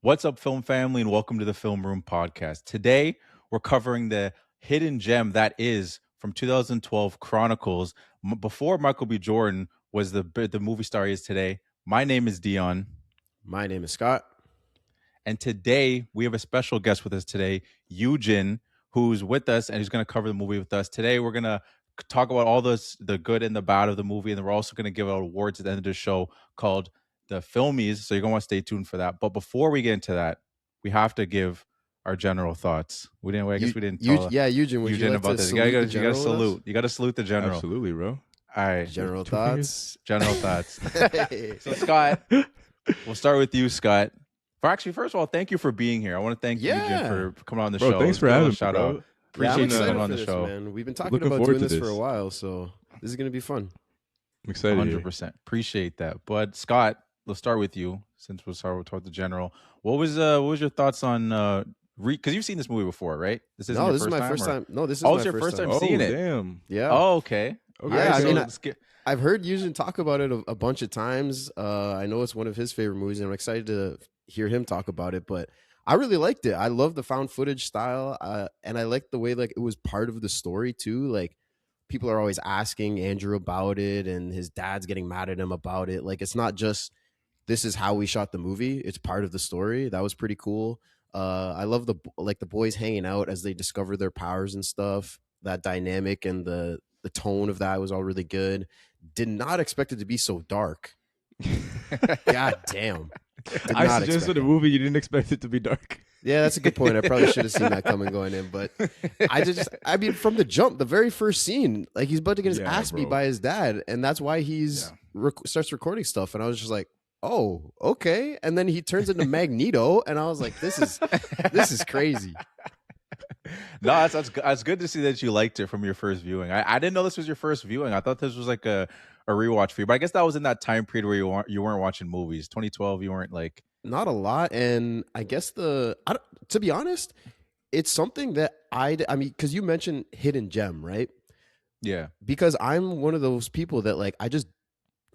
What's up, film family, and welcome to the Film Room podcast. Today, we're covering the hidden gem that is from 2012 Chronicles. Before Michael B. Jordan was the movie star he is today. My name is Dion, My name is Scott. and today we have a special guest with us today, Yujen, who's with us and he's going to cover the movie with us. Today, we're going to talk about all the good and the bad of the movie, and then we're also going to give out awards at the end of the show called the Filmmies, so you're going to want to stay tuned for that. But before we get into that, we have to give our general thoughts. We didn't. I guess we didn't tell Yujen, would you like about to this. salute You the got to general with us? salute. You got to salute the general. Absolutely, bro. All right, General Two thoughts. general thoughts. So Scott, we'll start with you, Scott. First of all, thank you for being here. I want to thank Yujen for coming on the show. Thanks for Give a having me, shout bro. out. I'm Appreciate you excited coming on for the this, show. man. We've been talking Looking about forward doing to this for a this. while, so this is gonna be fun. I'm excited. 100%. Appreciate that. But Scott, let's start with you since we'll start with the general. What was your thoughts on because you've seen this movie before, right? This isn't No, your this is my first or- time. No, this is Oh, my it's your first time Oh, seeing it. damn. Yeah. Oh, okay. Okay. Yeah, I so mean, let's get- I've heard Yujen talk about it a bunch of times. I know it's one of his favorite movies, and I'm excited to hear him talk about it. But I really liked it. I love the found footage style, and I liked the way like it was part of the story too. Like people are always asking Andrew about it, and his dad's getting mad at him about it. Like it's not just this is how we shot the movie; it's part of the story. That was pretty cool. I love the boys hanging out as they discover their powers and stuff. That dynamic and the tone of that was all really good. Did not expect it to be so dark. God damn. Did I not suggested expect a that. movie you didn't expect it to be dark. Yeah, that's a good point. I probably should have seen that coming going in, but I mean, from the jump, the very first scene, like he's about to get his Yeah, ass beat bro. by his dad, and that's why he's starts recording stuff. And I was just like, oh, okay. And then he turns into Magneto, and I was like, this is crazy. No, that's good to see that you liked it from your first viewing. I didn't know this was your first viewing. I thought this was like a rewatch for you, but I guess that was in that time period where you weren't watching movies. 2012, you weren't like. Not a lot, and I guess to be honest, it's something that I mean, because you mentioned hidden gem, right? Yeah. Because I'm one of those people that like I just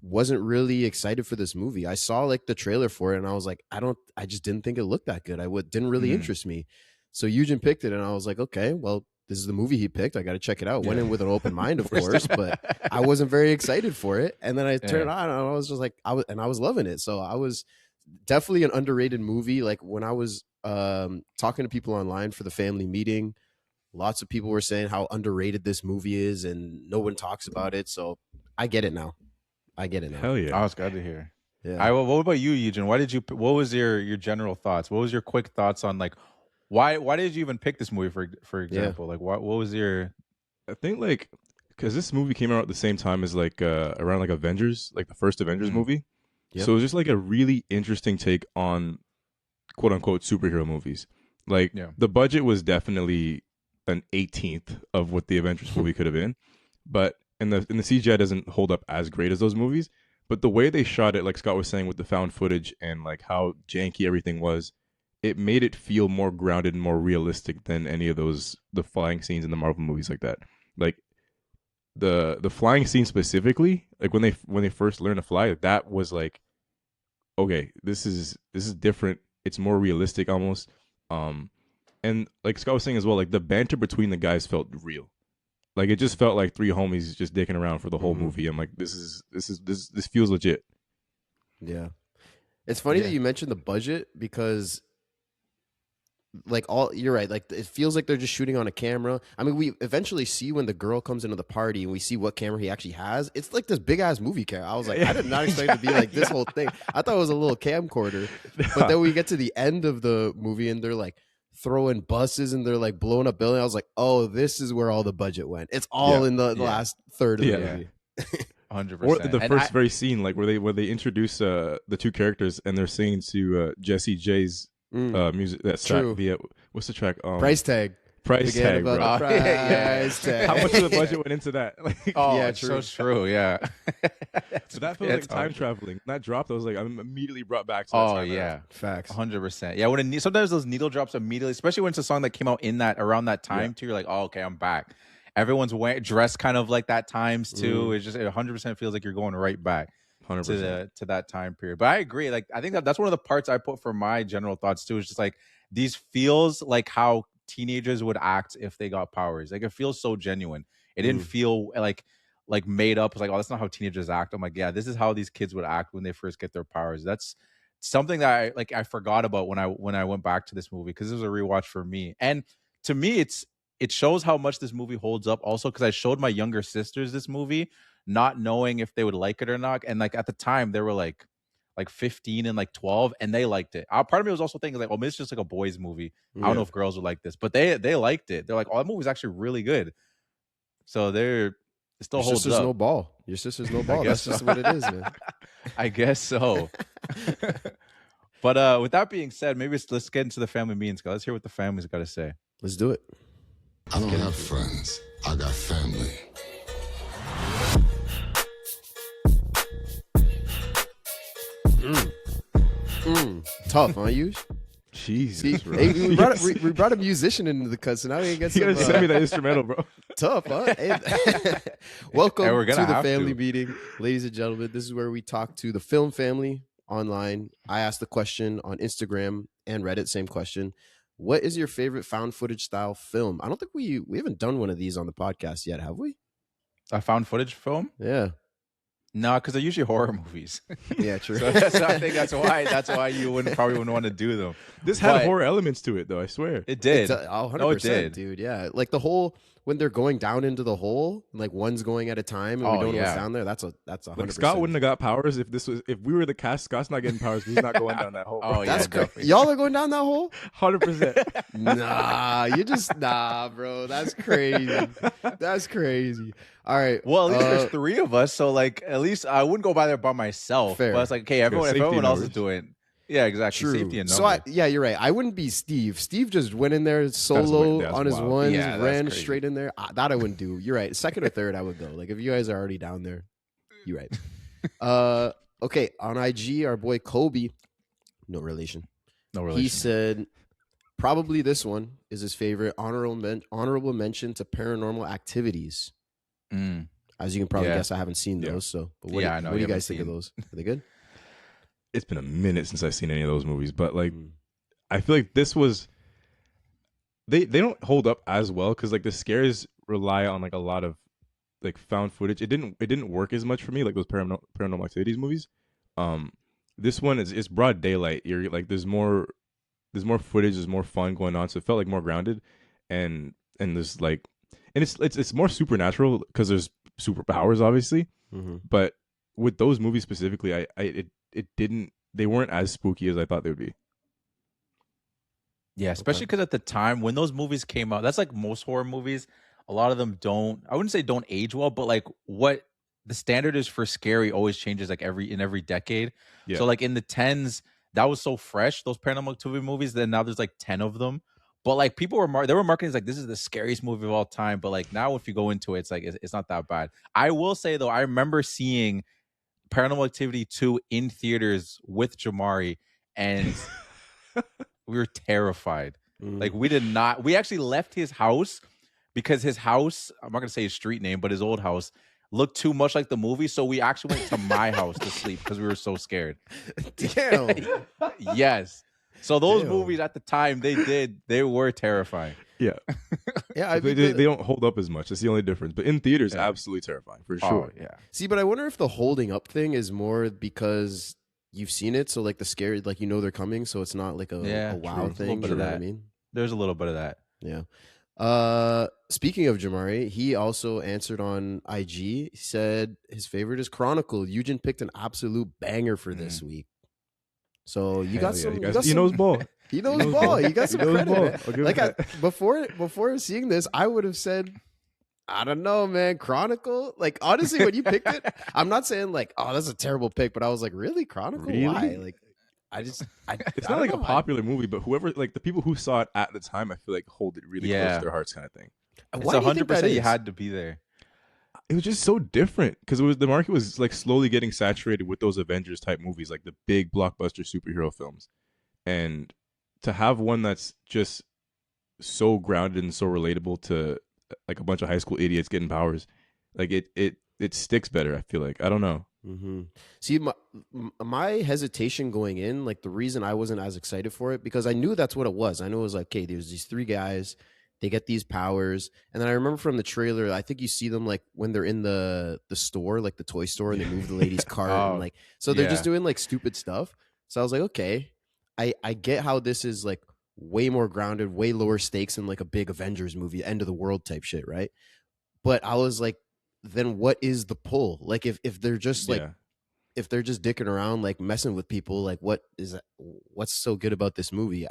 wasn't really excited for this movie. I saw like the trailer for it, and I was like, I just didn't think it looked that good. Didn't really interest me. So Eugen picked it, and I was like, okay, well, this is the movie he picked. I got to check it out. Went in with an open mind, of course, but I wasn't very excited for it. And then I turned it on, and I was just like, I was loving it. So I was definitely an underrated movie. Like when I was talking to people online for the family meeting, lots of people were saying how underrated this movie is, and no one talks about it. So I get it now. Hell yeah. I was glad to hear. Yeah. What about you, Eugen? What was your general thoughts? What was your quick thoughts on like why did you even pick this movie for example? Like what was your I think like because this movie came out at the same time as like around like Avengers, like the first Avengers movie. Yep. So it was just like a really interesting take on quote unquote superhero movies. Like the budget was definitely an 18th of what the Avengers movie could have been, but and the CGI doesn't hold up as great as those movies. But the way they shot it, like Scott was saying, with the found footage and like how janky everything was, it made it feel more grounded and more realistic than any of the flying scenes in the Marvel movies like that. Like the flying scene specifically, like when they first learn to fly, that was like, okay, this is different. It's more realistic almost. And like Scott was saying as well, like the banter between the guys felt real. Like it just felt like three homies just dicking around for the whole movie. I'm like, this feels legit. Yeah. It's funny that you mentioned the budget because you're right. Like it feels like they're just shooting on a camera. I mean, we eventually see when the girl comes into the party and we see what camera he actually has. It's like this big ass movie camera. I was like, I did not expect it to be like this whole thing. I thought it was a little camcorder. But then we get to the end of the movie and they're like throwing buses and they're like blowing up buildings. I was like, oh, this is where all the budget went. It's all in the last third of the movie. 100%. Or the first very scene, like where they introduce the two characters and they're singing to Jesse J's music. That's True. What's the track? Price tag. Price Forget tag, bro. about the price tag. How much of the budget went into that? Like, Yeah, it's true. so true. Yeah. so that felt like time traveling. That dropped. I was like, I'm immediately brought back to that Oh time. yeah, Facts. 100%. Yeah, sometimes those needle drops immediately, especially when it's a song that came out in that around that time too. You're like, oh, okay, I'm back. Everyone's dressed kind of like that times too. It's just 100% feels like you're going right back. 100%. to that time period. But I agree. Like I think that's one of the parts I put for my general thoughts too. Is just like these feels like how teenagers would act if they got powers. Like it feels so genuine. It didn't feel like made up. It's like, oh, that's not how teenagers act. I'm like, yeah, this is how these kids would act when they first get their powers. That's something that I forgot about when I went back to this movie, because this was a rewatch for me. And to me, it shows how much this movie holds up also, because I showed my younger sisters this movie not knowing if they would like it or not. And like at the time they were like 15 and like 12, and they liked it. Part of me was also thinking like, oh, maybe it's just like a boys movie. I don't know if girls would like this, but they liked it. They're like, oh, that movie's actually really good. So it still holds sister's up. no ball. Your sister's no ball. That's just what it is, man. I guess so. But with that being said, maybe let's get into the family meetings. Let's hear what the family's got to say. Let's do it. I don't have friends. I got family. Tough, huh, you? Jesus, bro. Hey, we brought a musician into the cut, so now we can get some. You gotta send me that instrumental, bro. Tough, huh? Welcome we're to gonna the family meeting, ladies and gentlemen. This is where we talk to the film family online. I asked the question on Instagram and Reddit. Same question. What is your favorite found footage style film? I don't think we haven't done one of these on the podcast yet, have we? A found footage film? Yeah. No, because they're usually horror movies. Yeah, true. So I think that's why you probably wouldn't want to do them. This had horror elements to it, though. I swear it did. 100%, no, it did, dude. Yeah, like the whole when they're going down into the hole, like one's going at a time, and we don't know what's down there. That's 100%. Like Scott wouldn't have got powers if we were the cast. Scott's not getting powers because he's not going down that hole. Oh, that's crazy. Y'all are going down that hole? 100%. Nah, bro. That's crazy. That's crazy. All right. Well, at least there's three of us, so like at least I wouldn't go by there by myself. Fair. But it's like, okay, if everyone else is doing. Yeah, exactly. True. Safety and numbers. So you're right. I wouldn't be Steve. Steve just went in there solo on his ones, ran straight in there. That I wouldn't do. You're right. Second or third, I would go. Like if you guys are already down there, you're right. Okay. On IG, our boy Kobe, no relation. He said probably this one is his favorite. Honorable mention to Paranormal Activities. As you can probably guess, I haven't seen those. So, but what do you guys think of those? Are they good? It's been a minute since I've seen any of those movies, but like I feel like this was they don't hold up as well because like the scares rely on like a lot of like found footage. It didn't work as much for me like those Paranormal Activities movies. This one is broad daylight. You're like there's more footage, there's more fun going on, so it felt like more grounded and there's like and it's more supernatural because there's superpowers obviously, but with those movies specifically, they weren't as spooky as I thought they would be. Yeah, especially because at the time when those movies came out, that's like most horror movies. A lot of them I wouldn't say don't age well, but like what the standard is for scary always changes like every decade. Yeah. So like in the 10s, that was so fresh, those Paranormal Activity movies, then now there's like 10 of them. But like people were marketing like this is the scariest movie of all time. But like now if you go into it, it's like it's not that bad. I will say though, I remember seeing Paranormal Activity 2 in theaters with Jamari, and we were terrified. Like we actually left his house because his house, I'm not gonna say his street name, but his old house looked too much like the movie. So we actually went to my house to sleep because we were so scared. Damn. Yes. So those movies at the time they were terrifying. Yeah. Yeah, they don't hold up as much. That's the only difference. But in theaters, absolutely terrifying for sure. Oh, yeah. See, but I wonder if the holding up thing is more because you've seen it, so like the scary, like they're coming, so it's not like a wow thing. You know what I mean? There's a little bit of that. Yeah. Speaking of Jamari, he also answered on IG. He said his favorite is Chronicle. Yujen picked an absolute banger for this week. So you got some. He knows ball. He knows ball. You got some credit. Like before seeing this, I would have said, I don't know, man. Chronicle. Like honestly, when you picked it, I'm not saying like, oh, that's a terrible pick, but I was like, really, Chronicle? Really? Why? Like, it's not like a popular movie, but whoever like the people who saw it at the time, I feel like hold it really close to their hearts, kind of thing. It's 100%. You had to be there. It was just so different because the market was like slowly getting saturated with those Avengers type movies, like the big blockbuster superhero films, and to have one that's just so grounded and so relatable to like a bunch of high school idiots getting powers, like it sticks better. I feel like I don't know. Mm-hmm. See, my hesitation going in, like the reason I wasn't as excited for it, because I knew that's what it was. I knew it was like, okay, there's these three guys, they get these powers, and then I remember from the trailer, I think you see them like when they're in the store, like the toy store, and they move the lady's cart, and like so they're just doing like stupid stuff. So I was like, okay, I get how this is like way more grounded, way lower stakes than like a big Avengers movie, end of the world type shit, right? But I was like, then what is the pull? Like if they're just like if they're just dicking around like messing with people, like what's so good about this movie?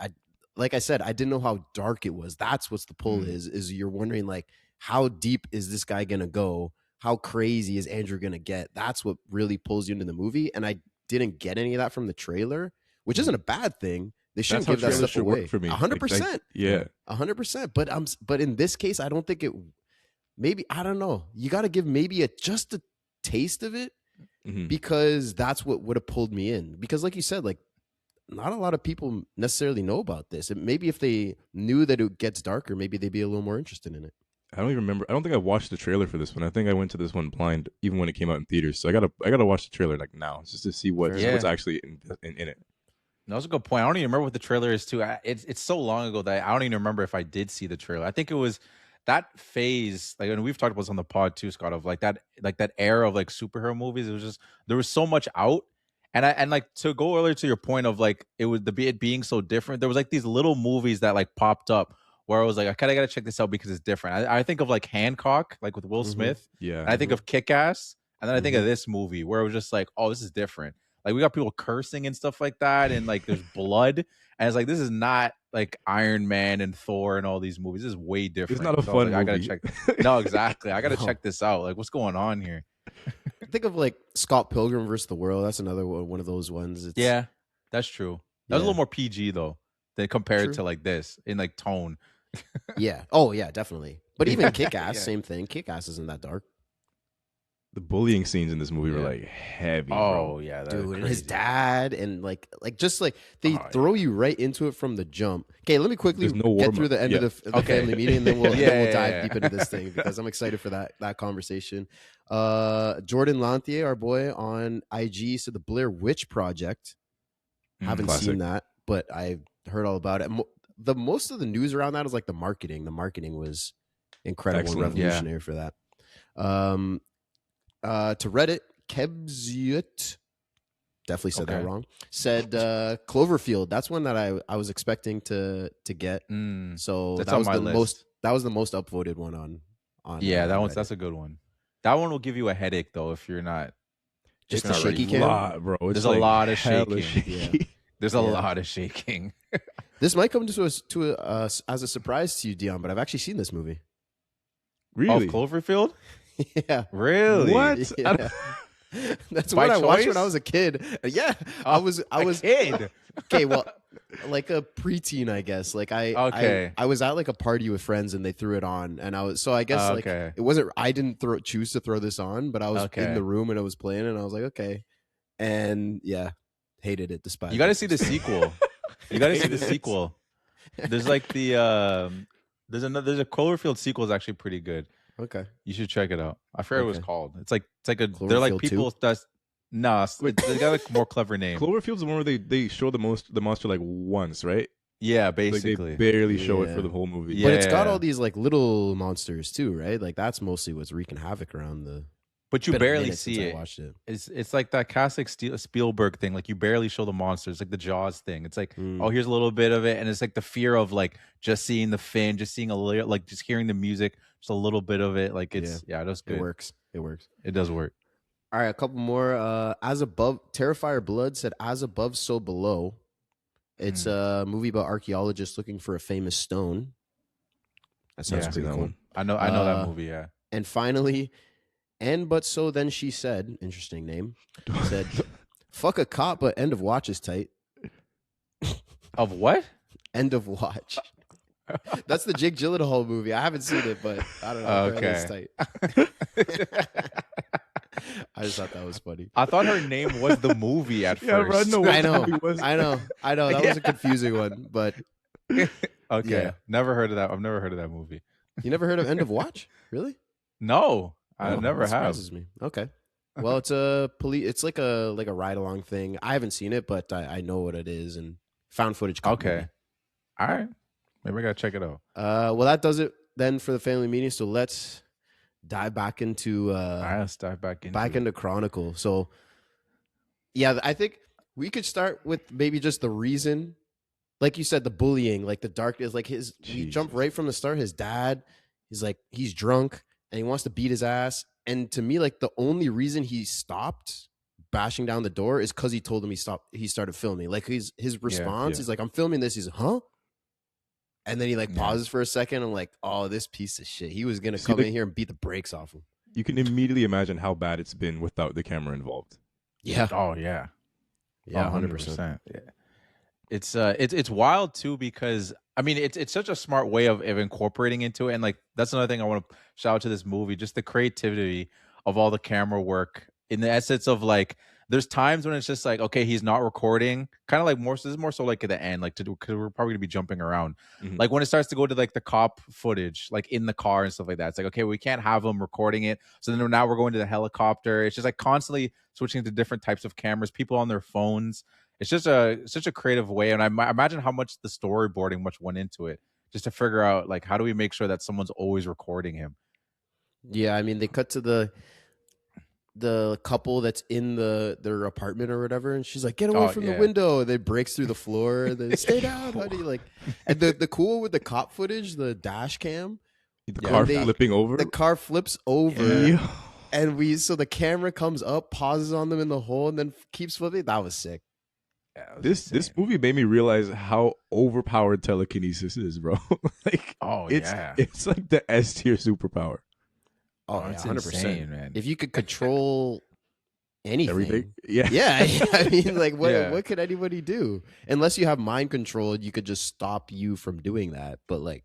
Like I said, I didn't know how dark it was. That's what's the pull is you're wondering like how deep is this guy gonna go? How crazy is Andrew gonna get? That's what really pulls you into the movie. And I didn't get any of that from the trailer, which isn't a bad thing. They shouldn't give that stuff away for me. 100%. Yeah. 100%. But in this case, I don't think it. Maybe I don't know. You got to give maybe just a taste of it because that's what would have pulled me in. Because like you said, like not a lot of people necessarily know about this. Maybe if they knew that it gets darker, maybe they'd be a little more interested in it. I don't even remember. I don't think I watched the trailer for this one. I think I went to this one blind, even when it came out in theaters. So I gotta watch the trailer like now just to see what's actually in it. That was a good point. I don't even remember what the trailer is too. It's so long ago that I don't even remember if I did see the trailer. I think it was that phase, like, and we've talked about this on the pod too, Scott, of like that era of like superhero movies. It was just there was so much out, and like to go earlier to your point of like it being so different. There was like these little movies that like popped up where I was like, I kind of got to check this out because it's different. I think of like Hancock, like with Will Smith. Yeah, and I think of Kick-Ass, and then I think of this movie where it was just like, oh, this is different. Like we got people cursing and stuff like that, and like there's blood, and it's like this is not like Iron Man and Thor and all these movies. This is way different. It's not a fun movie. I gotta check. No, exactly. I gotta check this out. Like, what's going on here? Think of like Scott Pilgrim versus the World. That's another one of those ones. Yeah, that's true. That was a little more PG though, than compared to like this in like tone. Yeah. Oh yeah, definitely. But even Kick-Ass, same thing. Kick-Ass isn't that dark. The bullying scenes in this movie were like heavy. Oh bro. yeah, dude, and his dad, and like just like they throw you right into it from the jump. Okay, let me quickly get through the end of the family meeting, and then we'll dive deep into this thing because I'm excited for that conversation. Jordan Lanthier, our boy on IG, said the Blair Witch Project. Haven't seen that, but I heard all about it. The most of the news around that is like the marketing. The marketing was incredible and revolutionary for that. To Reddit, Kebzut, definitely said that wrong, said Cloverfield. That's one that I was expecting to get. So that's that was on my list. That was the most upvoted one on that's a good one. That one will give you a headache though if you're not just a shaky cam, bro. There's a lot of shaking. Yeah. There's a lot of shaking. This might come to us as a surprise to you, Dion, but I've actually seen this movie. Really? Of Cloverfield? Yeah. Really? What? Yeah. That's By what I watched choice? when I was a kid. Yeah. I was a kid. Okay, well, like a preteen, I guess. Like I was at like a party with friends and they threw it on, and I guess like it wasn't. I didn't choose to throw this on, but I was in the room and it was playing, and I was like, okay, and yeah, hated it. Despite you got to see the sequel. You got to see the sequel. There's like the there's a Cloverfield sequel is actually pretty good. Okay, you should check it out. I forget what it was called. It's like a Cloverfield they're like people 2? that's they got like a more clever name. Cloverfield's the one where they show the monster like once, right? Yeah, basically. Like they barely show it for the whole movie. But it's got all these like little monsters too, right? Like that's mostly what's wreaking havoc around the. But you barely see I it. watched it. It's like that classic Spielberg thing. Like you barely show the monsters. Like the Jaws thing. It's like, oh, here's a little bit of it, and it's like the fear of like just seeing the fin, just seeing a little, like just hearing the music, just a little bit of it. Like it's that's good. It works. It does work. All right, a couple more. As above, Terrifier Blood said, "As above, so below." It's a movie about archaeologists looking for a famous stone. That sounds pretty cool. I know that movie. Yeah. And finally. And but so then she said, interesting name, said, "Fuck a cop, but end of watch is tight." Of what? End of watch. That's the Jake Gyllenhaal movie. I haven't seen it, but I don't know. Okay. It's tight. I just thought that was funny. I thought her name was the movie at first. I know. That was a confusing one, but okay. Yeah. Never heard of that. I've never heard of that movie. You never heard of End of Watch? Really? No. I never that have. surprises me. Okay. Well, it's a police. It's like a ride along thing. I haven't seen it, but I know what it is, and found footage. Okay, all right. Maybe I gotta check it out. Well, that does it then for the family meeting. So let's dive back into. All right, let's dive back into Chronicle. So, yeah, I think we could start with maybe just the reason, like you said, the bullying, like the darkness, like his. We jump right from the start. His dad, he's drunk and he wants to beat his ass. And to me, like the only reason he stopped bashing down the door is because he told him he started filming. Like his response is like, I'm filming this. He's huh? And then he pauses for a second. I'm like, oh, this piece of shit. He was gonna come in here and beat the brakes off him. You can immediately imagine how bad it's been without the camera involved. Yeah. Oh yeah. Yeah, 100%. Yeah. It's wild too, because I mean it's such a smart way of incorporating into it, and like that's another thing I want to shout out to this movie, just the creativity of all the camera work in the essence of like there's times when it's just like, okay, he's not recording, kind of like this is more so like at the end, like to do, because we're probably gonna be jumping around. Like when it starts to go to like the cop footage, like in the car and stuff like that, it's like, okay, we can't have him recording it, so then now we're going to the helicopter. It's just like constantly switching to different types of cameras, people on their phones. It's just such a creative way, and I imagine how much the storyboarding much went into it, just to figure out like how do we make sure that someone's always recording him. Yeah, I mean they cut to the couple that's in their apartment or whatever, and she's like, "Get away from the window!" And then breaks through the floor. They stay down, honey. Like, and the cool with the cop footage, the dash cam, the car flipping over. The car flips over. Yeah. And the camera comes up, pauses on them in the hole, and then keeps flipping. That was sick. Yeah, this movie made me realize how overpowered telekinesis is, bro. Like, it's like the S tier superpower. Oh, yeah, 100%, man. If you could control anything, everything, yeah. I mean, like, what could anybody do? Unless you have mind control, you could just stop you from doing that. But like,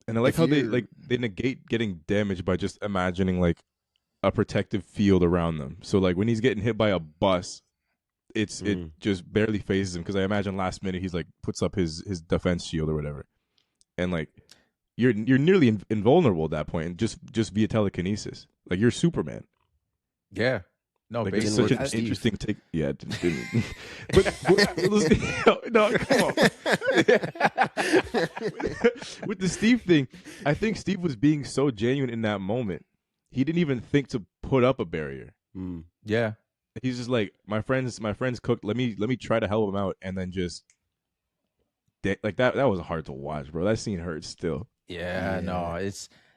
and I like how they negate getting damaged by just imagining like a protective field around them. So like when he's getting hit by a bus, it just barely phases him, because I imagine last minute he's like puts up his defense shield or whatever, and like you're nearly invulnerable at that point, and just via telekinesis, like you're Superman. Yeah, no, like it's such an interesting take. Yeah, but no, come on. With the Steve thing, I think Steve was being so genuine in that moment. He didn't even think to put up a barrier. Yeah. He's just like, my friends cooked. Let me try to help him out, and then just like that. That was hard to watch, bro. That scene hurts still. Yeah, no,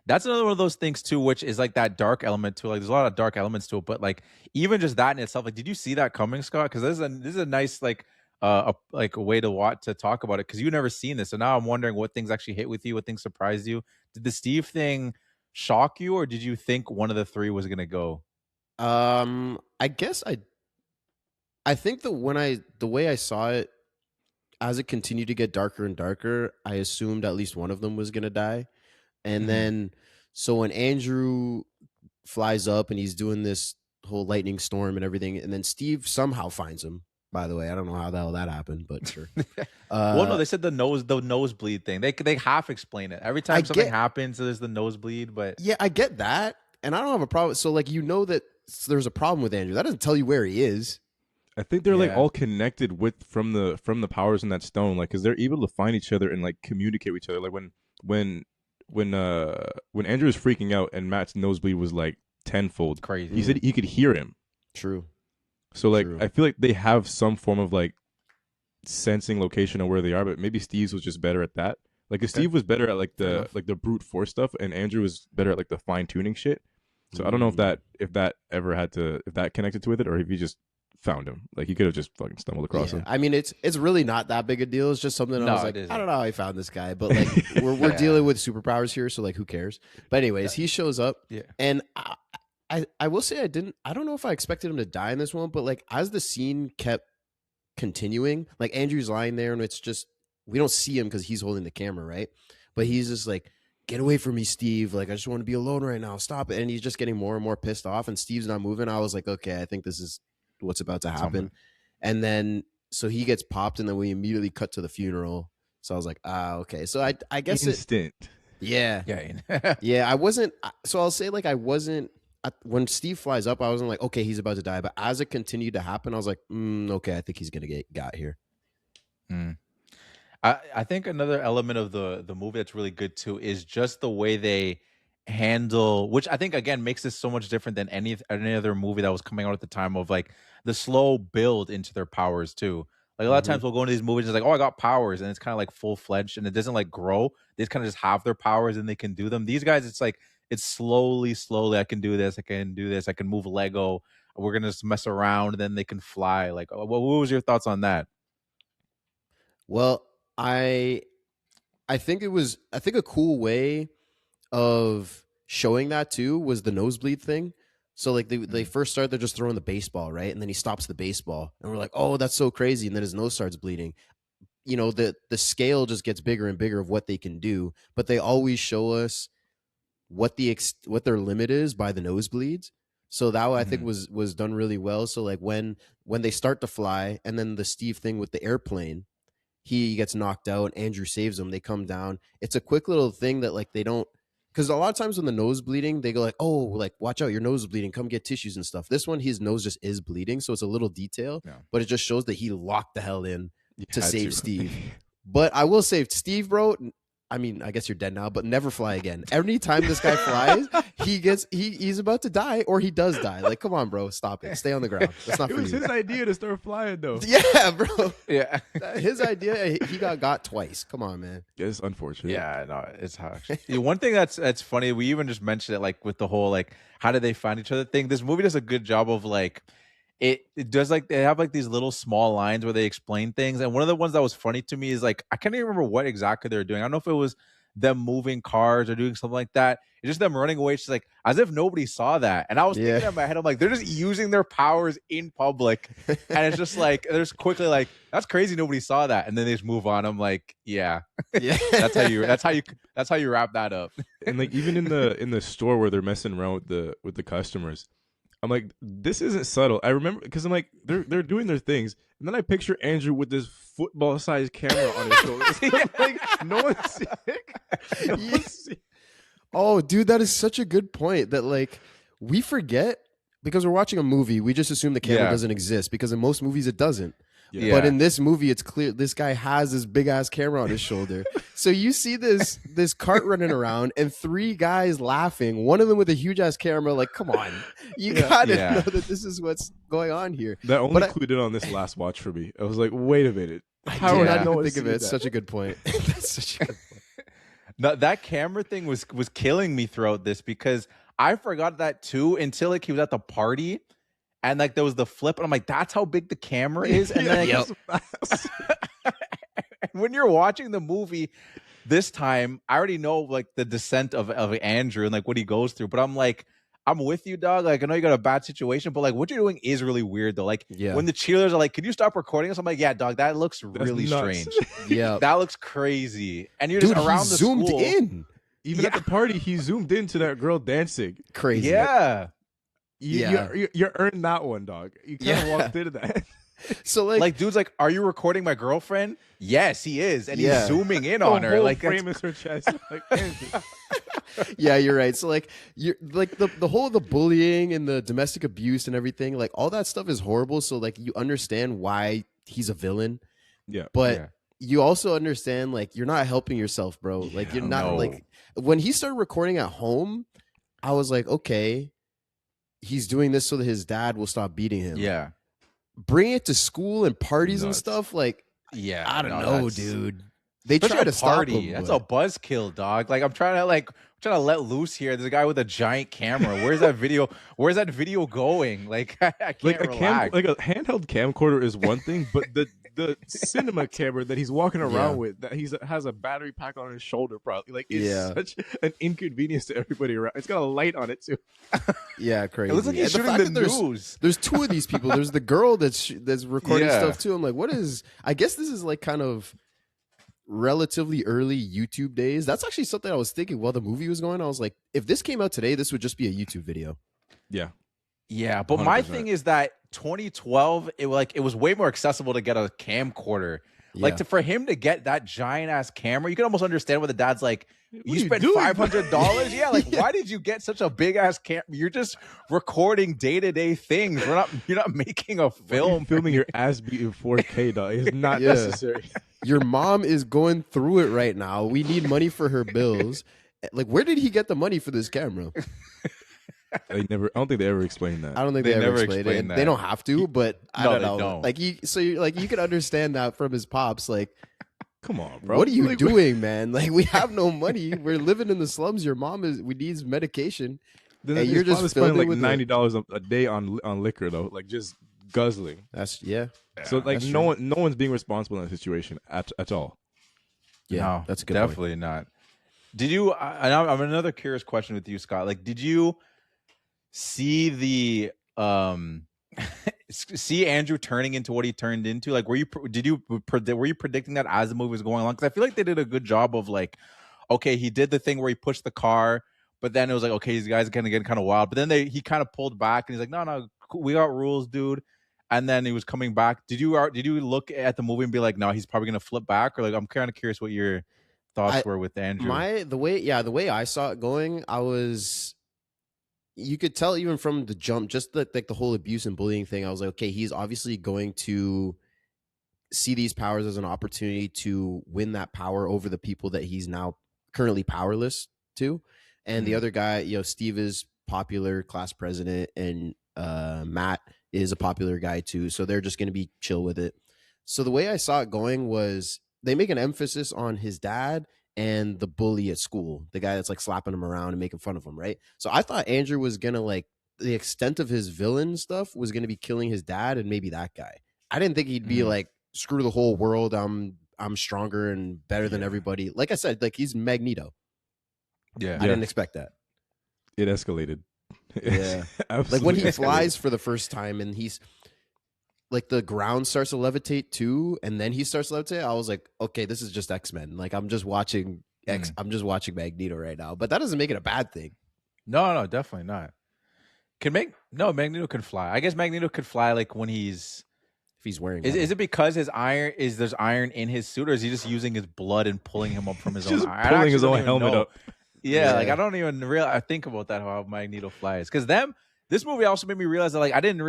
that's another one of those things too, which is like that dark element too. Like there's a lot of dark elements to it, but like even just that in itself, like, did you see that coming, Scott? Because this is a nice like a way to talk about it, because you've never seen this, so now I'm wondering what things actually hit with you, what things surprised you. Did the Steve thing shock you, or did you think one of the three was gonna go? I guess I think that the way I saw it, as it continued to get darker and darker, I assumed at least one of them was gonna die. And then so when Andrew flies up and he's doing this whole lightning storm and everything, and then Steve somehow finds him. By the way, I don't know how the hell that happened, but sure. Well, no, they said the nosebleed thing. They half explain it every time something happens. So there's the nosebleed, but yeah, I get that, and I don't have a problem. So like, you know that there's a problem with Andrew. That doesn't tell you where he is. I think they're like all connected from the powers in that stone, like, because they're able to find each other and like communicate with each other. Like when Andrew was freaking out and Matt's nosebleed was like tenfold. Crazy. He said he could hear him. True. So like I feel like they have some form of like sensing location of where they are, but maybe Steve's was just better at that. Like Steve was better at like the brute force stuff, and Andrew was better at like the fine tuning shit. So I don't know if that connected to with it, or if he just found him. Like he could have just fucking stumbled across him. I mean, it's really not that big a deal. It's just something I was like, I don't know how I found this guy, but like we're dealing with superpowers here, so like who cares? But anyways, he shows up, and I will say I don't know if I expected him to die in this one, but like as the scene kept continuing, like Andrew's lying there, and it's just we don't see him because he's holding the camera, right? But he's just like, get away from me, Steve. Like, I just want to be alone right now. Stop it. And he's just getting more and more pissed off, and Steve's not moving. I was like, okay, I think this is what's about to happen. And then so he gets popped, and then we immediately cut to the funeral. So I was like, okay. So I guess instant. Yeah. I wasn't. So I'll say like I wasn't when Steve flies up, I wasn't like, okay, he's about to die. But as it continued to happen, I was like, okay, I think he's gonna get got here. I think another element of the movie that's really good too is just the way they handle, which I think again makes this so much different than any other movie that was coming out at the time, of like the slow build into their powers too. Like a lot of times we'll go into these movies, it's like, oh, I got powers, and it's kind of like full fledged, and it doesn't like grow. They just kind of just have their powers and they can do them. These guys, it's like it's slowly. I can do this. I can do this. I can move Lego. We're gonna just mess around, and then they can fly. Like, what was your thoughts on that? Well, I think a cool way of showing that too was the nosebleed thing. So like they first start, they're just throwing the baseball, right? And then he stops the baseball and we're like, oh, that's so crazy. And then his nose starts bleeding. You know, the scale just gets bigger and bigger of what they can do, but they always show us what their limit is by the nosebleeds. So that I think was done really well. So like when they start to fly, and then the Steve thing with the airplane, he gets knocked out, Andrew saves him, they come down. It's a quick little thing that like they don't, because a lot of times when the nose bleeding, they go like, oh, like watch out, your nose is bleeding, come get tissues and stuff. This one, his nose just is bleeding, so it's a little detail, but it just shows that he locked the hell in to save Steve. But I will say, Steve, bro, I mean, I guess you're dead now, but never fly again. Every time this guy flies, he's about to die, or he does die. Like, come on, bro, stop it. Stay on the ground. That's not for you. It was his idea to start flying, though. Yeah, bro. Yeah, his idea. He got twice. Come on, man. It's unfortunate. Yeah, no, it's harsh. One thing that's funny, we even just mentioned it, like with the whole like how did they find each other thing. This movie does a good job of like it does, like they have like these little small lines where they explain things. And one of the ones that was funny to me is like I can't even remember what exactly they're doing. I don't know if it was them moving cars or doing something like that. It's just them running away. She's like, as if nobody saw that. And I was thinking in my head, I'm like, they're just using their powers in public. And it's just like, they're just quickly like, that's crazy. Nobody saw that. And then they just move on. I'm like, yeah. that's how you wrap that up. And like, even in the store where they're messing around with the customers, I'm like, this isn't subtle. I remember, because I'm like, they're doing their things. And then I picture Andrew with this football-sized camera on his shoulders. Like, no one's sick. Oh, dude, that is such a good point that, like, we forget because we're watching a movie. We just assume the camera doesn't exist because in most movies it doesn't. Yeah. But in this movie, it's clear this guy has this big-ass camera on his shoulder. So you see this cart running around and three guys laughing, one of them with a huge-ass camera. Like, come on. You gotta know that this is what's going on here. That only clued in on this last watch for me. I was like, wait a minute. How did I not think of it? It's such a good point. That's such a good point. No, that camera thing was killing me throughout this because I forgot that too until like he was at the party. And like there was the flip, and I'm like, that's how big the camera is. And then when you're watching the movie this time, I already know like the descent of Andrew and like what he goes through. But I'm like, I'm with you, dog. Like I know you got a bad situation, but like what you're doing is really weird though. Like when the cheerleaders are like, can you stop recording us? I'm like, yeah, dog, that looks really strange. That looks crazy. And you're just around the zoomed school. in. Even at the party, he zoomed into that girl dancing. Crazy. Yeah. You earned that one, dog. You kind of walked into that. So like dude's like, are you recording my girlfriend? Yes, he is, and he's zooming in on her. Like frame is her chest. Like, yeah, you're right. So like you're like the whole of the bullying and the domestic abuse and everything, like all that stuff is horrible. So like you understand why he's a villain. Yeah, but you also understand like you're not helping yourself, bro. Like you're not like when he started recording at home, I was like, okay. He's doing this so that his dad will stop beating him. Yeah. Bring it to school and parties and stuff. Like, I don't know, dude. They try to stop him. That's a buzzkill, dog. Like I'm trying to let loose here. There's a guy with a giant camera. Where's that video? Where's that video going? Like I can't relax. Like a handheld camcorder is one thing, but the cinema camera that he's walking around with, that has a battery pack on his shoulder, probably like is such an inconvenience to everybody around. It's got a light on it too. Yeah, crazy. It looks like he's shooting the news. There's two of these people. There's the girl that's recording stuff too. I'm like, what is? I guess this is like kind of relatively early YouTube days. That's actually something I was thinking while the movie was going. I was like, if this came out today, this would just be a YouTube video. Yeah, but 100%. My thing is that 2012, it was way more accessible to get a camcorder. Like for him to get that giant ass camera, you can almost understand why the dad's like, you spent $500. Yeah, like why did you get such a big ass camera? You're just recording day-to-day things. You're not making a film. Filming your ass beat in 4K, dog. It's not necessary. Your mom is going through it right now. We need money for her bills. Like, where did he get the money for this camera? I don't think they ever explained that. I don't think they ever explained it. That. They don't have to, but I don't know. Don't. Like you can understand that from his pops. Like, come on, bro. What are you doing, man? Like, we have no money. We're living in the slums. Your mom we needs medication. Then and you're just spending like $90 a day on liquor though, like just guzzling. So like no one's being responsible in that situation at all. Yeah, no, that's a good definitely point. Not. Did you? I'm another curious question with you, Scott. Like, did you see the see Andrew turning into what he turned into? Like, were you predicting that as the movie was going along? Because I feel like they did a good job of like, okay, he did the thing where he pushed the car, but then it was like, okay, these guys are kind of getting kind of wild. But then he kind of pulled back and he's like, no, we got rules, dude. And then he was coming back. Did you look at the movie and be like, no, he's probably gonna flip back? Or like, I'm kind of curious what your thoughts were with Andrew. The way I saw it going, you could tell even from the jump, just the whole abuse and bullying thing. I was like, okay, he's obviously going to see these powers as an opportunity to win that power over the people that he's now currently powerless to. And the other guy, Steve is popular class president, and Matt is a popular guy too. So they're just going to be chill with it. So the way I saw it going was they make an emphasis on his dad and the bully at school, the guy that's like slapping him around and making fun of him, right? So I thought Andrew was gonna, like, the extent of his villain stuff was gonna be killing his dad and maybe that guy. I didn't think he'd be like, screw the whole world, I'm stronger and better than everybody. Like I said, like, he's Magneto. I didn't expect that. It escalated. Yeah. Like when he flies for the first time and he's like, the ground starts to levitate too, and then he starts to levitate. I was like, okay, this is just X-Men. Like, I'm just watching I'm just watching Magneto right now. But that doesn't make it a bad thing. No, definitely not. Magneto can fly. I guess Magneto could fly like when if he's wearing. Is it because there's iron in his suit, or is he just using his blood and pulling him up from his own iron? Pulling his own helmet up. Yeah, like I don't even I think about that, how Magneto flies. Because this movie also made me realize that, like, I didn't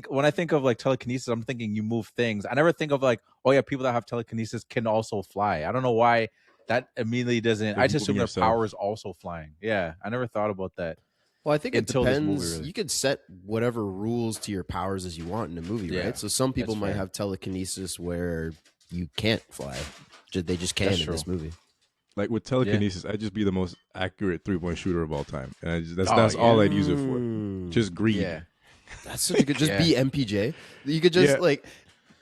when I think of like telekinesis, I'm thinking you move things. I never think of like, oh yeah, people that have telekinesis can also fly. I don't know why that immediately doesn't. I just assume their power is also flying. Yeah, I never thought about that. Well, I think it depends. You could set whatever rules to your powers as you want in a movie, right? So some people might have telekinesis where you can't fly. They just can in this movie. Like with telekinesis, I'd just be the most accurate 3-point shooter of all time, and that's all I'd use it for. Just greed. Yeah, that's such a good. Just be MPJ. You could just like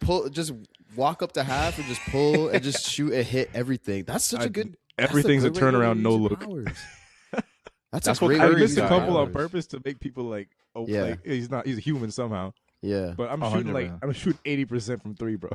pull, just walk up to half and just pull and just shoot and hit everything. That's such a good. Everything's a turnaround, no look. That's what I missed a couple on purpose to make people like, like he's a human somehow. Yeah, but I'm shooting 80% from 3, bro.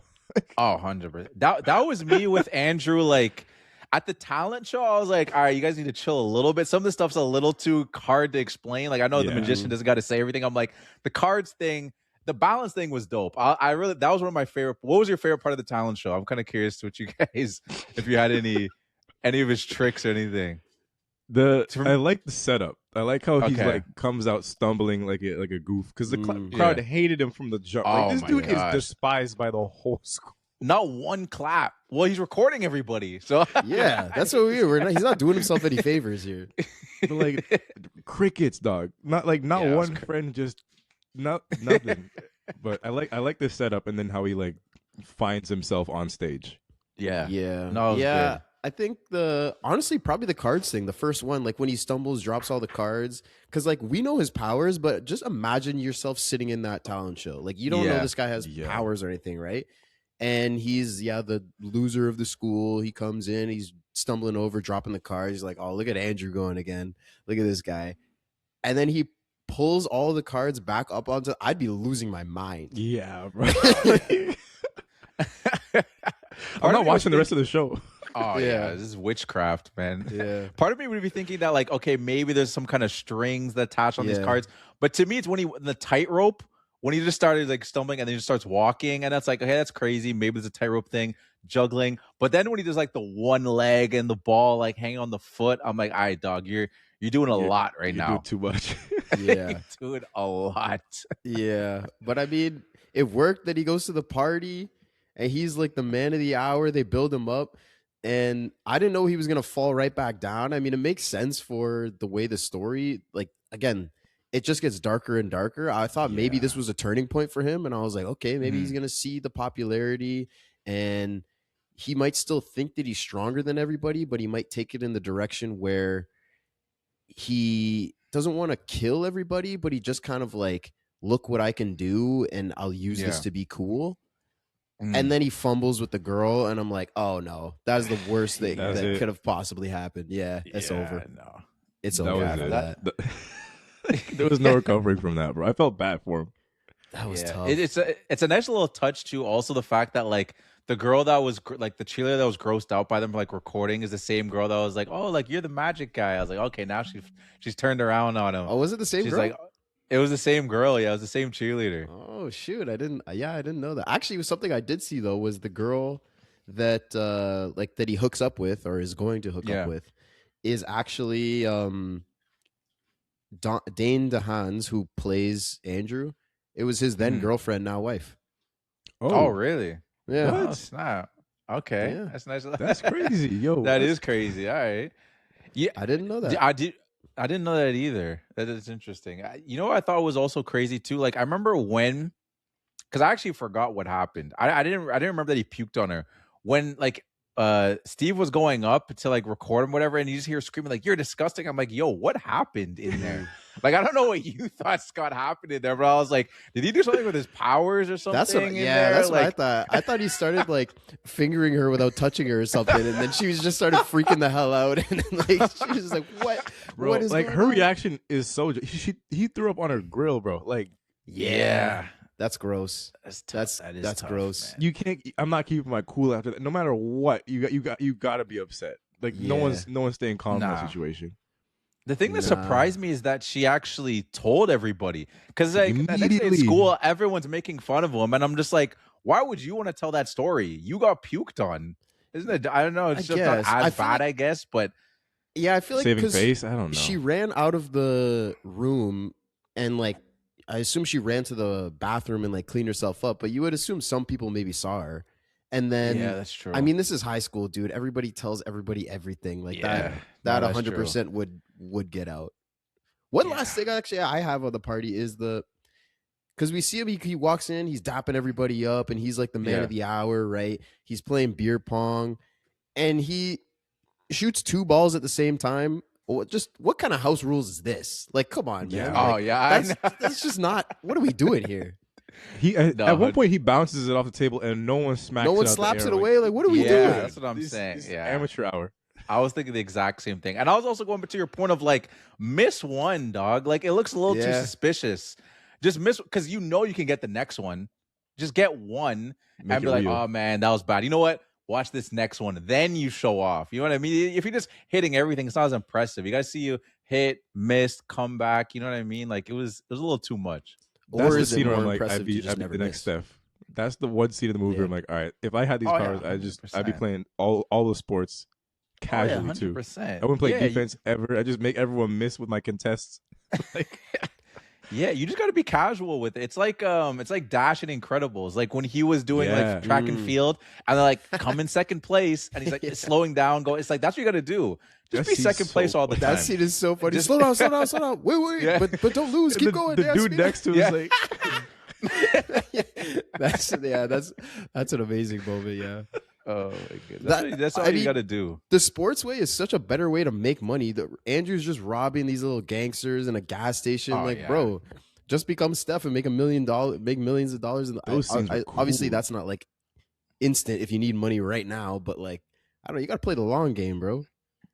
100%. That was me with Andrew. Like, at the talent show, I was like, all right, you guys need to chill a little bit. Some of the stuff's a little too hard to explain. Like, I know the magician doesn't got to say everything. I'm like, the cards thing, the balance thing was dope. I really, that was one of my favorite. What was your favorite part of the talent show? I'm kind of curious what you guys, if you had any of his tricks or anything. I like the setup. I like how he like comes out stumbling like a goof, because the crowd hated him from the jump. Like, this dude is despised by the whole school. Not one clap. Well, he's recording everybody, so yeah, that's what he's not doing himself any favors here. But like crickets, dog. Not one friend, just nothing. But I like this setup, and then how he like finds himself on stage. Yeah. No, good. I think honestly, probably the cards thing, the first one, like when he stumbles, drops all the cards. Because like we know his powers, but just imagine yourself sitting in that talent show. Like you don't know this guy has powers or anything, right? And he's the loser of the school. He comes in, he's stumbling over, dropping the cards. He's like, oh, look at Andrew going again. Look at this guy. And then he pulls all the cards back up onto. I'd be losing my mind. Yeah, bro. I'm not watching the rest of the show. Oh yeah, this is witchcraft, man. Yeah. Part of me would be thinking that like, okay, maybe there's some kind of strings that attach on these cards. But to me, it's when the tightrope, when he just started like stumbling and then he just starts walking, and that's like, okay, that's crazy. Maybe it's a tightrope thing, juggling. But then when he does like the one leg and the ball like hanging on the foot, I'm like, all right, dog, you're doing a lot right now. You're doing too much. Yeah, you're doing a lot. Yeah, but I mean, it worked that he goes to the party and he's like the man of the hour. They build him up, and I didn't know he was gonna fall right back down. I mean, it makes sense for the way the story, like, again, it just gets darker and darker. I thought maybe this was a turning point for him, and I was like, okay, maybe he's gonna see the popularity, and he might still think that he's stronger than everybody, but he might take it in the direction where he doesn't want to kill everybody, but he just kind of like, look what I can do, and I'll use this to be cool. And then he fumbles with the girl, and I'm like, oh no, that is the worst thing that could have possibly happened. Yeah, it's over. No, it's over after that. There was no recovering from that, bro. I felt bad for him. That was tough. It's a nice little touch too. Also, the fact that like the girl that was like the cheerleader that was grossed out by them like recording is the same girl that was like, oh, like you're the magic guy. I was like, okay, now she's turned around on him. Oh, was it the same she's girl? Like, it was the same girl. Yeah, it was the same cheerleader. Oh shoot, I didn't know that. Actually, it was something I did see though, was the girl that like that he hooks up with or is going to hook up with is actually Dane DeHaans, who plays Andrew. It was his then girlfriend, now wife. Oh really? Yeah. What? Oh, snap. Okay. Yeah. That's nice. That's crazy. Yo. That is crazy. All right. Yeah. I didn't know that. I didn't know that either. That is interesting. You know what I thought was also crazy too? Like I remember when, because I actually forgot what happened. I didn't remember that he puked on her. When like Steve was going up to like record him, whatever, and you just hear screaming like, "You're disgusting." I'm like, yo, what happened in there? Like, I don't know what you thought Scott happened in there, but I was like, did he do something with his powers or something? That's what I thought. I thought he started like fingering her without touching her or something, and then she was just started freaking the hell out, and then like she was just like, "What? Bro, what is like going her on?" reaction is so. He threw up on her grill, bro. Like, yeah. That's gross. That's tough, gross. Man. You can't. I'm not keeping my cool after that. No matter what, you got to be upset. Like no one's staying calm in that situation. The thing that surprised me is that she actually told everybody, because like the next day at school, everyone's making fun of him, and I'm just like, why would you want to tell that story? You got puked on, isn't it? I don't know. It's just not as bad, I guess, but yeah, I feel like saving face. I don't know. She ran out of the room and like. I assume she ran to the bathroom and like cleaned herself up, but you would assume some people maybe saw her. And then, yeah, that's true. I mean, this is high school, dude. Everybody tells everybody everything. Like that 100% would get out. One last thing actually I have on the party is because we see him, he walks in, he's dapping everybody up, and he's like the man of the hour, right? He's playing beer pong, and he shoots 2 balls at the same time. What kind of house rules is this? Like, come on, man. That's just not. What are we doing here? He at one point he bounces it off the table and no one smacks. No one slaps it away. Like, what are we doing? That's what I'm saying. Amateur hour. I was thinking the exact same thing, and I was also going to your point of like miss one, dog. Like it looks a little too suspicious. Just miss because you can get the next one. Just get one and be like, oh man, that was bad. You know what? Watch this next one. Then you show off. You know what I mean? If you're just hitting everything, it's not as impressive. You guys see you hit, miss, come back. You know what I mean? Like it was a little too much. That's the scene where I'm like, I'd be the next Steph. That's the one scene in the movie where I'm like, all right, if I had these powers, I'd be playing all the sports casually too. I wouldn't play defense ever. I just make everyone miss with my contests. Like, yeah, you just got to be casual with it. It's like Dash in Incredibles. Like when he was doing like track and field, and they're like come in second place, and he's like slowing down, go. It's like that's what you got to do. Just be second place all the time. That scene is so funny. Slow down. Wait, but don't lose. Keep going. The dude next to him is like, that's an amazing moment. Yeah. Oh my goodness. That's all you got to do. The sports way is such a better way to make money. Andrew's just robbing these little gangsters in a gas station. Bro, just become Steph and make make millions of dollars. Those things are cool. Obviously, that's not like instant if you need money right now. But like, I don't know. You got to play the long game, bro.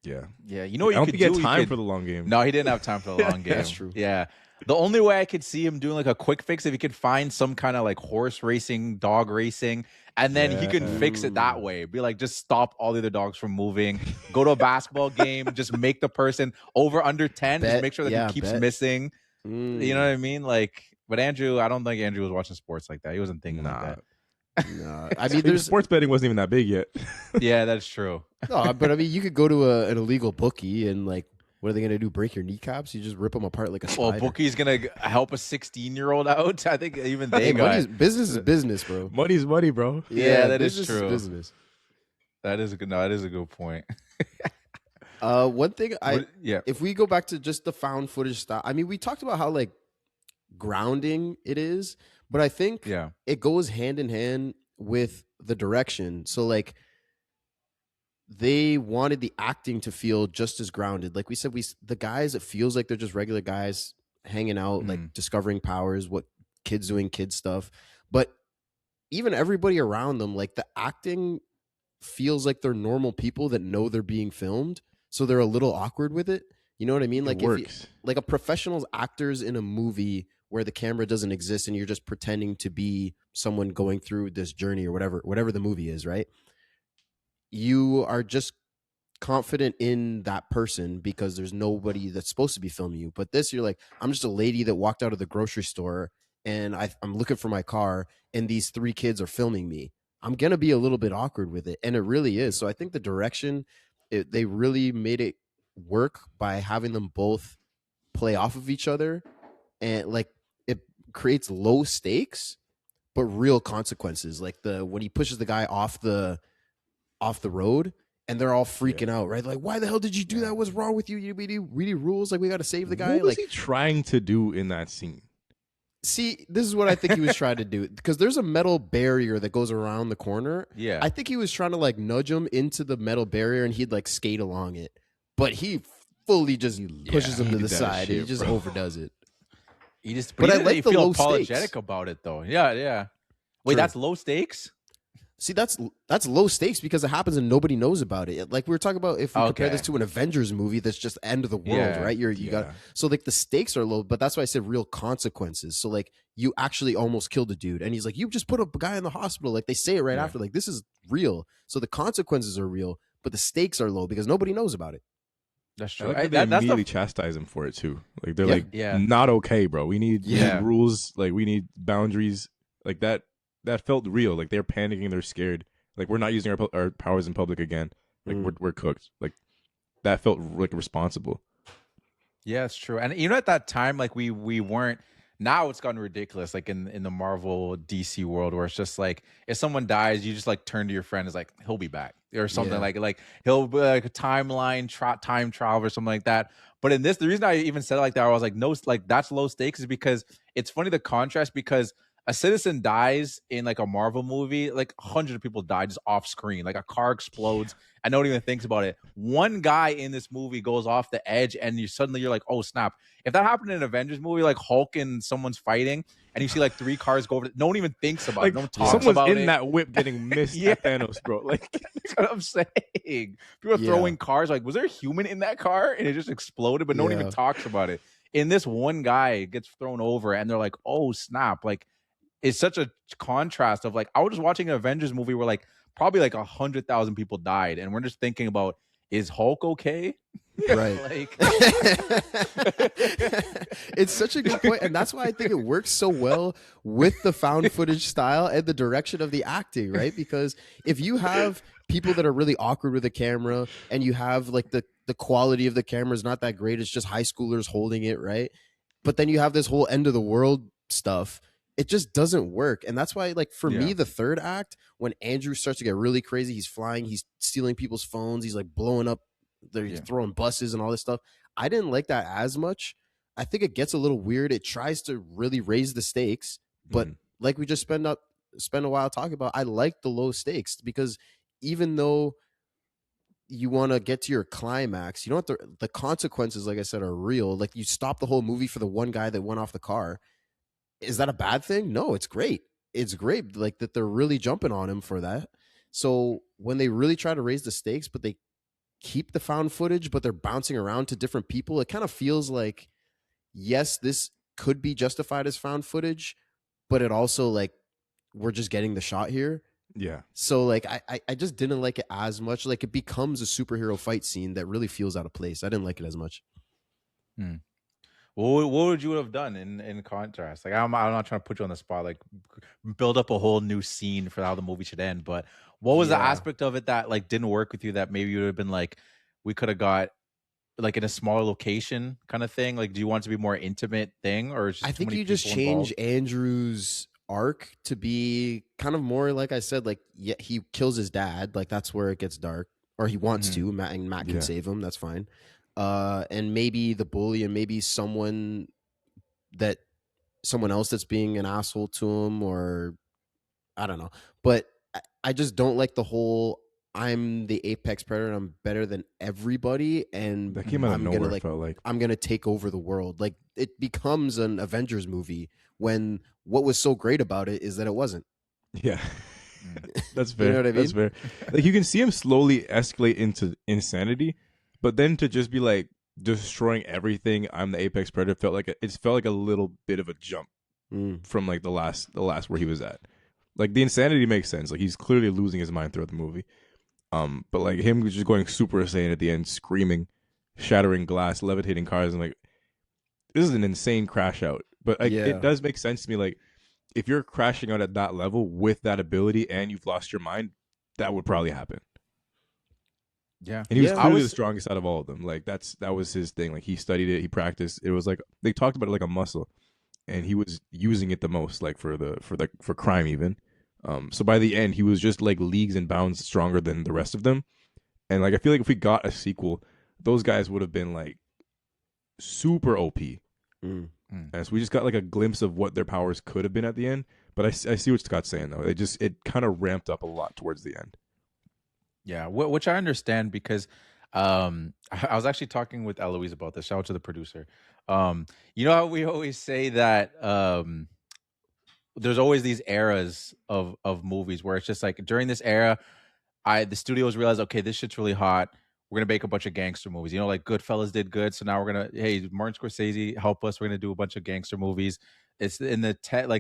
Yeah. You know what you could do? I don't think he had time for the long game. No, he didn't have time for the long game. That's true. Yeah. The only way I could see him doing like a quick fix if he could find some kind of like horse racing, dog racing, and then he could fix it that way. Be like, just stop all the other dogs from moving. Go to a basketball game, just make the person over under 10, just make sure that he keeps missing. You know what I mean? Like, But Andrew, I don't think Andrew was watching sports like that. He wasn't thinking like that. No, I mean, sports betting wasn't even that big yet. Yeah, that's true. No, but I mean, you could go to an illegal bookie and like, what are they gonna do? Break your kneecaps? You just rip them apart like a spider. Well, bookie's gonna help a 16-year-old out. I think even they got business is business, bro. Money's money, bro. Yeah, that is true. Business. That is a good point. One thing if we go back to just the found footage style, I mean, we talked about how like grounding it is, but I think it goes hand in hand with the direction. So like they wanted the acting to feel just as grounded. Like we said, the guys, it feels like they're just regular guys hanging out, like discovering powers, what kids doing kid stuff. But even everybody around them, like the acting feels like they're normal people that know they're being filmed. So they're a little awkward with it. You know what I mean? Like like a professional actors in a movie where the camera doesn't exist and you're just pretending to be someone going through this journey or whatever the movie is, right? You are just confident in that person because there's nobody that's supposed to be filming you. But this, you're like, I'm just a lady that walked out of the grocery store and I'm looking for my car and these 3 kids are filming me. I'm going to be a little bit awkward with it. And it really is. So I think the direction, they really made it work by having them both play off of each other. And like it creates low stakes, but real consequences. Like when he pushes the guy off the road and they're all freaking out, right? Like, why the hell did you do that? What's wrong with you? You really rules? Like, we got to save the guy. What was he trying to do in that scene? See, this is what I think he was trying to do, because there's a metal barrier that goes around the corner. Yeah. I think he was trying to like nudge him into the metal barrier and he'd like skate along it. But he fully just pushes him to the side. He just overdoes it. But I like feel apologetic about it though. Yeah. Wait, that's low stakes? See, that's low stakes because it happens and nobody knows about it. Like we were talking about, if we compare this to an Avengers movie that's just end of the world, right? You got, so like the stakes are low, but that's why I said real consequences. So like you actually almost killed a dude and he's like, you just put a guy in the hospital. Like they say it right after, like this is real. So the consequences are real, but the stakes are low because nobody knows about it. That's true. They immediately chastise him for it too. Like they're not okay, bro. We need rules. Like we need boundaries. Like that felt real. Like they're panicking. They're scared. Like we're not using our powers in public again. Like we're cooked. Like that felt like responsible. Yeah, it's true. And you know, at that time, like we weren't. Now it's gotten ridiculous. Like in the Marvel DC world, where it's just like if someone dies, you just like turn to your friend, is like he'll be back or something. Like he'll be like a timeline time travel or something like that. But in this, the reason I even said it like that, I was like, no, like that's low stakes, is because it's funny the contrast, because a citizen dies in like a Marvel movie, like hundreds of people die just off screen. Like a car explodes and no one even thinks about it. One guy in this movie goes off the edge and you're like, oh snap. If that happened in an Avengers movie, like Hulk and someone's fighting and you see like 3 cars go over, no one even thinks about it. No one talks about it. Someone's in that whip getting missed at Thanos, bro. Like that's what I'm saying. People are throwing cars. Like, was there a human in that car? And it just exploded, but no one even talks about it. In this, one guy gets thrown over and they're like, oh snap. Like, it's such a contrast of like, I was just watching an Avengers movie where like probably like 100,000 people died, and we're just thinking about, is Hulk okay? Right. Like, it's such a good point, and that's why I think it works so well with the found footage style and the direction of the acting, right? Because if you have people that are really awkward with the camera, and you have like the quality of the camera is not that great, it's just high schoolers holding it, right? But then you have this whole end of the world stuff. It just doesn't work. And that's why, like, for me, the third act, when Andrew starts to get really crazy, he's flying, he's stealing people's phones, he's like blowing up, they're throwing buses and all this stuff. I didn't like that as much. I think it gets a little weird. It tries to really raise the stakes, but like we just spend a while talking about, I like the low stakes, because even though you want to get to your climax, you know what, the consequences, like I said, are real. Like, you stop the whole movie for the one guy that went off the car. Is that a bad thing? No, it's great. It's great, like, that they're really jumping on him for that. So when they really try to raise the stakes, but they keep the found footage, but they're bouncing around to different people, it kind of feels like, yes, this could be justified as found footage, but it also, like, we're just getting the shot here. Yeah. So, like, I just didn't like it as much. Like, it becomes a superhero fight scene that really feels out of place. I didn't like it as much. What would you have done in contrast? Like, I'm not trying to put you on the spot, like build up a whole new scene for how the movie should end. But what was the Yeah. aspect of it that like didn't work with you that maybe you would have been like, we could have got like in a smaller location kind of thing? Like, do you want it to be more intimate thing, or I think you just change Andrew's arc to be kind of more like I said, like he kills his dad, like that's where it gets dark, or he wants to. Matt can save him, that's fine. And maybe the bully, and maybe someone else that's being an asshole to him, or I don't know. But I just don't like the whole I'm the apex predator and I'm better than everybody, and that came out of nowhere. Felt like I'm gonna take over the world. Like it becomes an Avengers movie when what was so great about it is that it wasn't. Yeah, that's fair. You know what I mean? That's fair. Like you can see him slowly escalate into insanity, but then to just be like destroying everything, I'm the apex predator, felt like a little bit of a jump from like the last where he was at. Like the insanity makes sense. Like he's clearly losing his mind throughout the movie. But like him just going super insane at the end, screaming, shattering glass, levitating cars, and like this is an insane crash out. But like, it does make sense to me. Like if you're crashing out at that level with that ability and you've lost your mind, that would probably happen. Yeah, and he was clearly the strongest out of all of them. Like that was his thing. Like he studied it, he practiced. It was like they talked about it like a muscle, and he was using it the most, like for crime even. So by the end, he was just like leagues and bounds stronger than the rest of them. And like I feel like if we got a sequel, those guys would have been like super OP. And so we just got like a glimpse of what their powers could have been at the end. But I see what Scott's saying though. It kind of ramped up a lot towards the end. Yeah, which I understand because I was actually talking with Eloise about this. Shout out to the producer. You know how we always say that there's always these eras of movies where it's just like during this era, the studios realized, okay, this shit's really hot. We're gonna make a bunch of gangster movies. You know, like Goodfellas did good, so now we're gonna, hey, Martin Scorsese, help us. We're gonna do a bunch of gangster movies. It's in the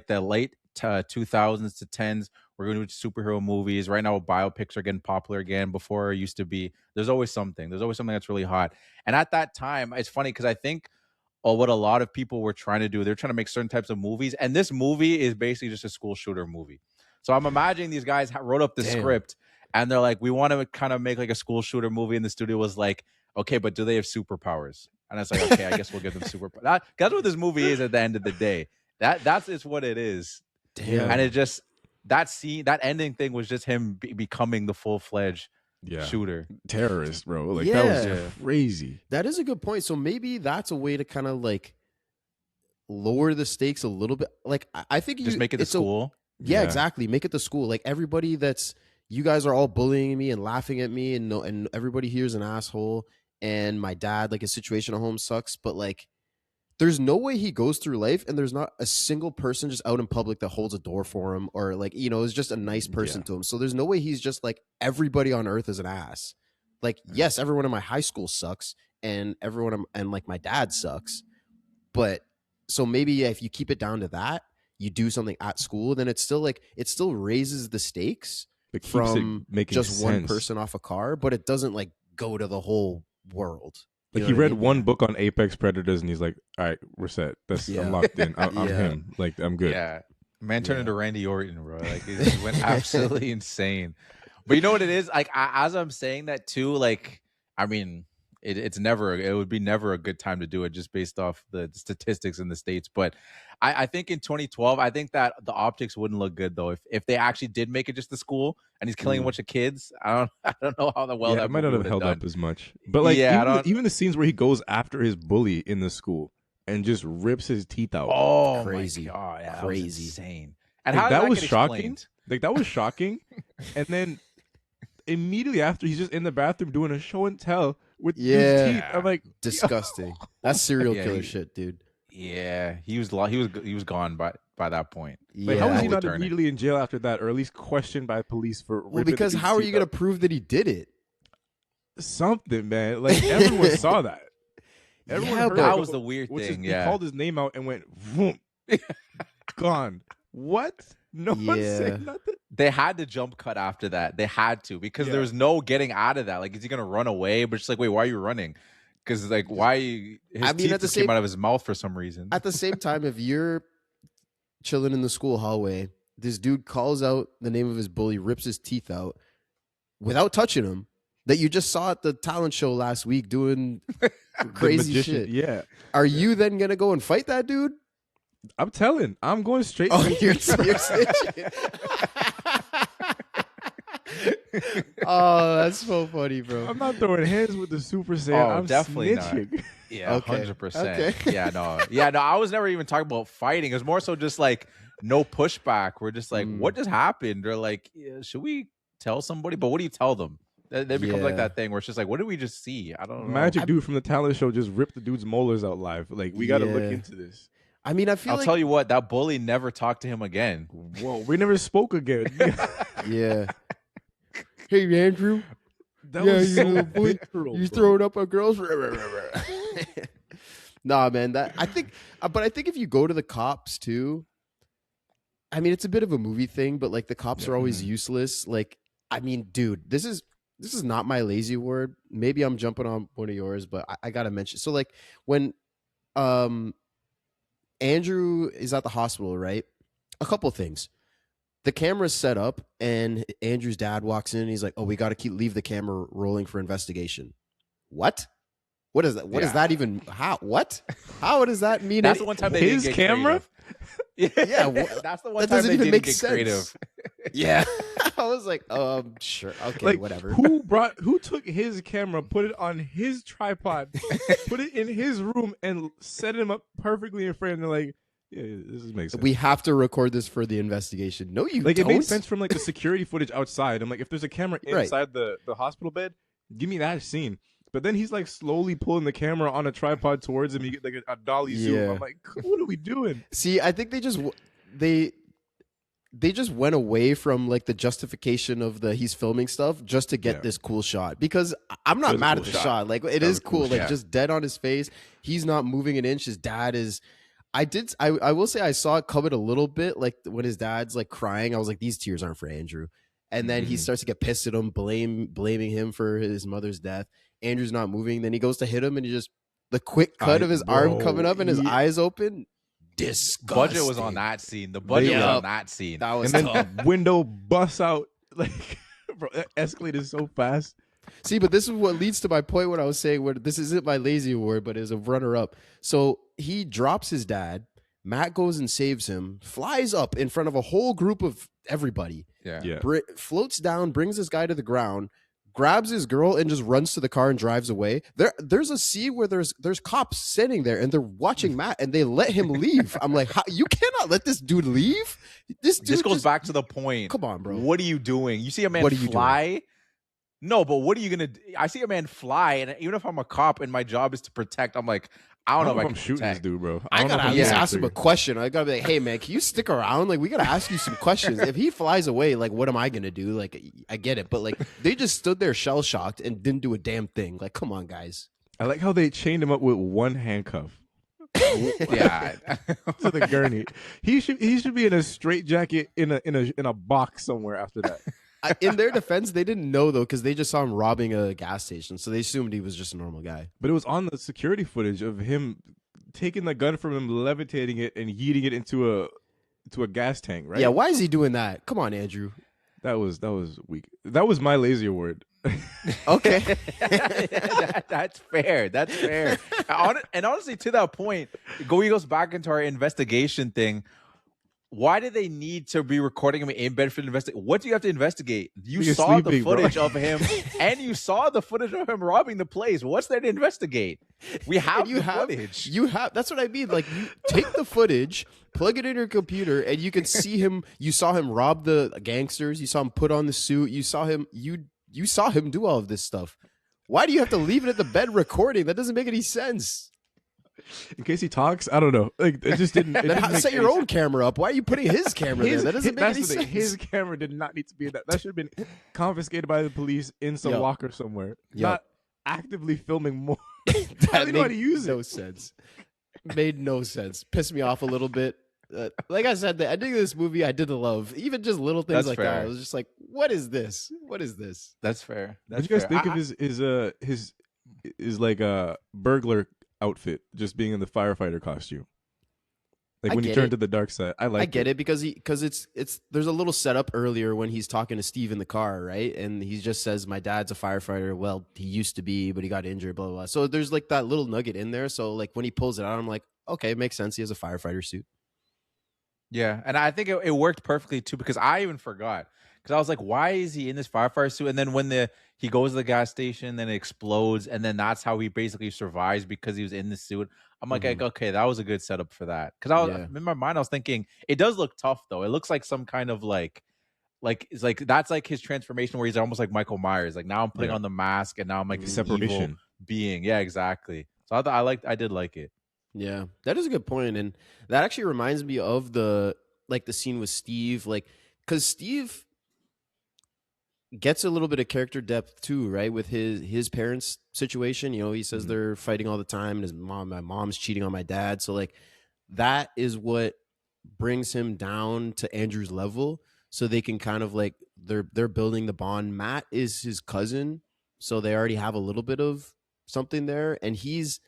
the late 2000s to 10s. We're gonna do superhero movies. Right now, biopics are getting popular again. Before it used to be, there's always something. There's always something that's really hot. And at that time, it's funny because I think what a lot of people were trying to do, they're trying to make certain types of movies, and this movie is basically just a school shooter movie. So I'm imagining these guys wrote up the script, and they're like, we want to kind of make like a school shooter movie, and the studio was like, okay, but do they have superpowers? And it's like, okay, I guess we'll give them superpowers. That's what this movie is at the end of the day. That's what it is. Damn. And it just, that scene, that ending thing was just him becoming the full-fledged shooter. Terrorist, bro. Like that was crazy. That is a good point. So maybe that's a way to kind of like lower the stakes a little bit. Like I think just make it the school. Yeah, exactly. Make it the school. Like everybody you guys are all bullying me and laughing at me, and everybody here is an asshole. And my dad, like his situation at home sucks, but like there's no way he goes through life and there's not a single person just out in public that holds a door for him, or like, you know, is just a nice person to him. So there's no way he's just like everybody on earth is an ass. Like, yes, everyone in my high school sucks, and like my dad sucks. But so maybe if you keep it down to that, you do something at school, then it's still like, it still raises the stakes from just one person off a car, but it doesn't like go to the whole world. Like he read one book on apex predators and he's like, all right, we're set. I'm locked in. I'm him. Like, I'm good. Yeah. Man turned into Randy Orton, bro. Like he went absolutely insane. But you know what it is? Like as I'm saying that too, like, I mean, it would be never a good time to do it just based off the statistics in the States. But I think in 2012, I think that the optics wouldn't look good though. If they actually did make it just the school and he's killing a bunch of kids, I don't know how that might not have held up as much. But like even the scenes where he goes after his bully in the school and just rips his teeth out. Oh, crazy. My God, yeah, crazy. That was insane. And like, how that was shocking. Like that was shocking. And then immediately after, he's just in the bathroom doing a show and tell with his teeth. I'm like, disgusting. That's serial killer shit, dude. Yeah, he was gone by that point. But how was he not immediately in jail after that, or at least questioned by police for? Well, because how are you going to prove that he did it? Something, man. Like everyone saw that. Everyone heard that was the weird thing. He called his name out and went, vroom, gone. What? No one said nothing. They had to jump cut after that. They had to, because there was no getting out of that. Like, is he gonna run away? But it's like, wait, why are you running? Because like, why his teeth just came out of his mouth for some reason. At the same time, if you're chilling in the school hallway, this dude calls out the name of his bully, rips his teeth out without touching him, that you just saw at the talent show last week doing crazy shit. Yeah. Are you then going to go and fight that dude? I'm going straight. Oh, you're snitching. Oh, that's so funny, bro. I'm not throwing hands with the Super Saiyan. I'm definitely snitching. not. Yeah, okay. 100%. Okay. Yeah, no. I was never even talking about fighting. It was more so just like no pushback. We're just like, what just happened? They're like, should we tell somebody? But what do you tell them? They become like that thing where it's just like, what did we just see? I don't know. Magic dude from the talent show just ripped the dude's molars out live. Like, we got to look into this. I mean, I'll tell you what, that bully never talked to him again. Whoa, we never spoke again. Yeah. Hey, Andrew. That was so little boy. You throwing up on girls? Nah, man. But I think if you go to the cops too, I mean, it's a bit of a movie thing, but like the cops are always useless. Like, I mean, dude, this is not my lazy word. Maybe I'm jumping on one of yours, but I gotta mention. So like when Andrew is at the hospital, right? A couple things. The camera's set up, and Andrew's dad walks in, and he's like, "Oh, we got to leave the camera rolling for investigation." What? What is that? What is that even? How? What? How does that mean? That's the one time they his didn't get camera. Yeah, that's the one that time doesn't they even didn't make get sense. creative. Yeah, I was like, sure, okay, Like, whatever. Who took his camera, put it on his tripod, put it in his room, and set him up perfectly in frame? And they're like, yeah, this makes sense. We have to record this for the investigation. No, you like don't. It made sense from like the security footage outside. I'm like, if there's a camera inside the hospital bed, give me that scene. But then he's like slowly pulling the camera on a tripod towards him. You get like a dolly zoom. I'm like, what are we doing? See, I think they just went away from like the justification of the he's filming stuff just to get this cool shot, because I'm not mad at the shot. Like, it is cool. Like, just dead on his face. He's not moving an inch. His dad is. I will say I saw it coming a little bit, like when his dad's like crying. I was like, these tears aren't for Andrew. And then he starts to get pissed at him, blaming him for his mother's death. Andrew's not moving. Then he goes to hit him, and he just, the quick cut of his arm coming up and his eyes open. Disgusting. Budget was on that scene. The budget was on that scene. That was and then window busts out. Like, bro, that escalated so fast. See, but this is what leads to my point when I was saying, where this isn't my lazy award, but is a runner-up. So he drops his dad. Matt goes and saves him, flies up in front of a whole group of everybody. Yeah. Floats down, brings this guy to the ground, grabs his girl, and just runs to the car and drives away. There's a scene where there's cops sitting there, and they're watching Matt, and they let him leave. I'm like, you cannot let this dude leave. This goes back to the point. Come on, bro. What are you doing? You see a man fly? No, but what are you gonna do? I see a man fly, and even if I'm a cop and my job is to protect, I'm like, I don't know if I can shooting this dude, bro. I gotta at least ask him a question. I gotta be like, hey man, can you stick around? Like, we gotta ask you some questions. If he flies away, like, what am I gonna do? Like, I get it, but like, they just stood there shell shocked and didn't do a damn thing. Like, come on, guys. I like how they chained him up with one handcuff. Yeah, to the gurney. He should be in a straitjacket in a box somewhere after that. In their defense, they didn't know though, because they just saw him robbing a gas station, so they assumed he was just a normal guy. But it was on the security footage of him taking the gun from him, levitating it, and yeeting it into a gas tank. Right? Yeah. Why is he doing that? Come on, Andrew. That was weak. That was my lazy award. Okay. That's fair. That's fair. And honestly, to that point, he goes back into our investigation thing. Why did they need to be recording him in bed for the investigation? What do you have to investigate? You saw the footage of him, and you saw the footage of him robbing the place. What's there to investigate? We have the footage. That's what I mean. Like, you take the footage, plug it in your computer, and you can see him. You saw him rob the gangsters. You saw him put on the suit. You saw him. You saw him do all of this stuff. Why do you have to leave it at the bed recording? That doesn't make any sense. In case he talks, I don't know. Like, it just didn't. Set your own camera up. Why are you putting his camera there? That doesn't make any sense. His camera did not need to be in that. That should have been confiscated by the police in some locker somewhere. Not actively filming more. That made no sense. Made no sense. Pissed me off a little bit. Like I said, the ending of this movie, I didn't love. Even just little things like that. I was just like, what is this? What is this? That's fair. What did you guys think of his is like a burglar outfit, just being in the firefighter costume. Like when you turn to the dark side, I get it because it's there's a little setup earlier when he's talking to Steve in the car, right? And he just says, "My dad's a firefighter. Well, he used to be, but he got injured." Blah blah blah. So there's like that little nugget in there. So like when he pulls it out, I'm like, okay, it makes sense. He has a firefighter suit. Yeah, and I think it worked perfectly too because I even forgot because I was like, why is he in this firefighter suit? And then when he goes to the gas station, then it explodes, and then that's how he basically survives because he was in the suit. I'm like, okay, that was a good setup for that. Because I was in my mind, I was thinking it does look tough though. It looks like some kind of like it's like that's like his transformation where he's almost like Michael Myers. Like now I'm putting on the mask, and now I'm like this evil being. Yeah, exactly. So I did like it. Yeah, that is a good point, and that actually reminds me of the scene with Steve, like because Steve gets a little bit of character depth too, right? With his parents' situation, you know, he says they're fighting all the time, and my mom's cheating on my dad, so like that is what brings him down to Andrew's level, so they can kind of like they're building the bond. Matt is his cousin, so they already have a little bit of something there, and he's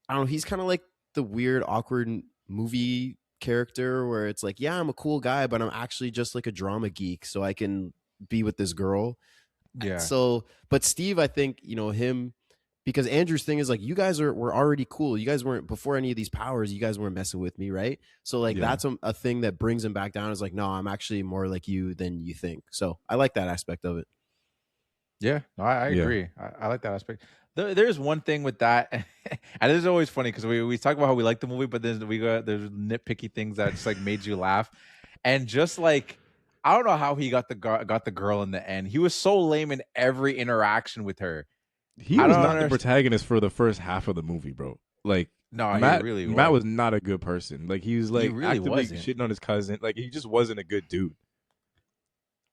I don't know, he's kind of like the weird, awkward movie character where it's like, yeah, I'm a cool guy, but I'm actually just like a drama geek, so I can be with this girl. Yeah. So, but Steve, I think, you know, him, because Andrew's thing is like, you guys were already cool. You guys weren't, before any of these powers, you guys weren't messing with me, right? So like that's a thing that brings him back down. Is like, no, I'm actually more like you than you think. So I like that aspect of it. Yeah, no, I agree. I like that aspect. There's one thing with that, and it's always funny because we talk about how we like the movie, but then there's nitpicky things that just like made you laugh, and just like I don't know how he got the girl in the end. He was so lame in every interaction with her. He was not the protagonist for the first half of the movie, bro. Like no, Matt Matt was not a good person. Like he was like actively shitting on his cousin. Like he just wasn't a good dude.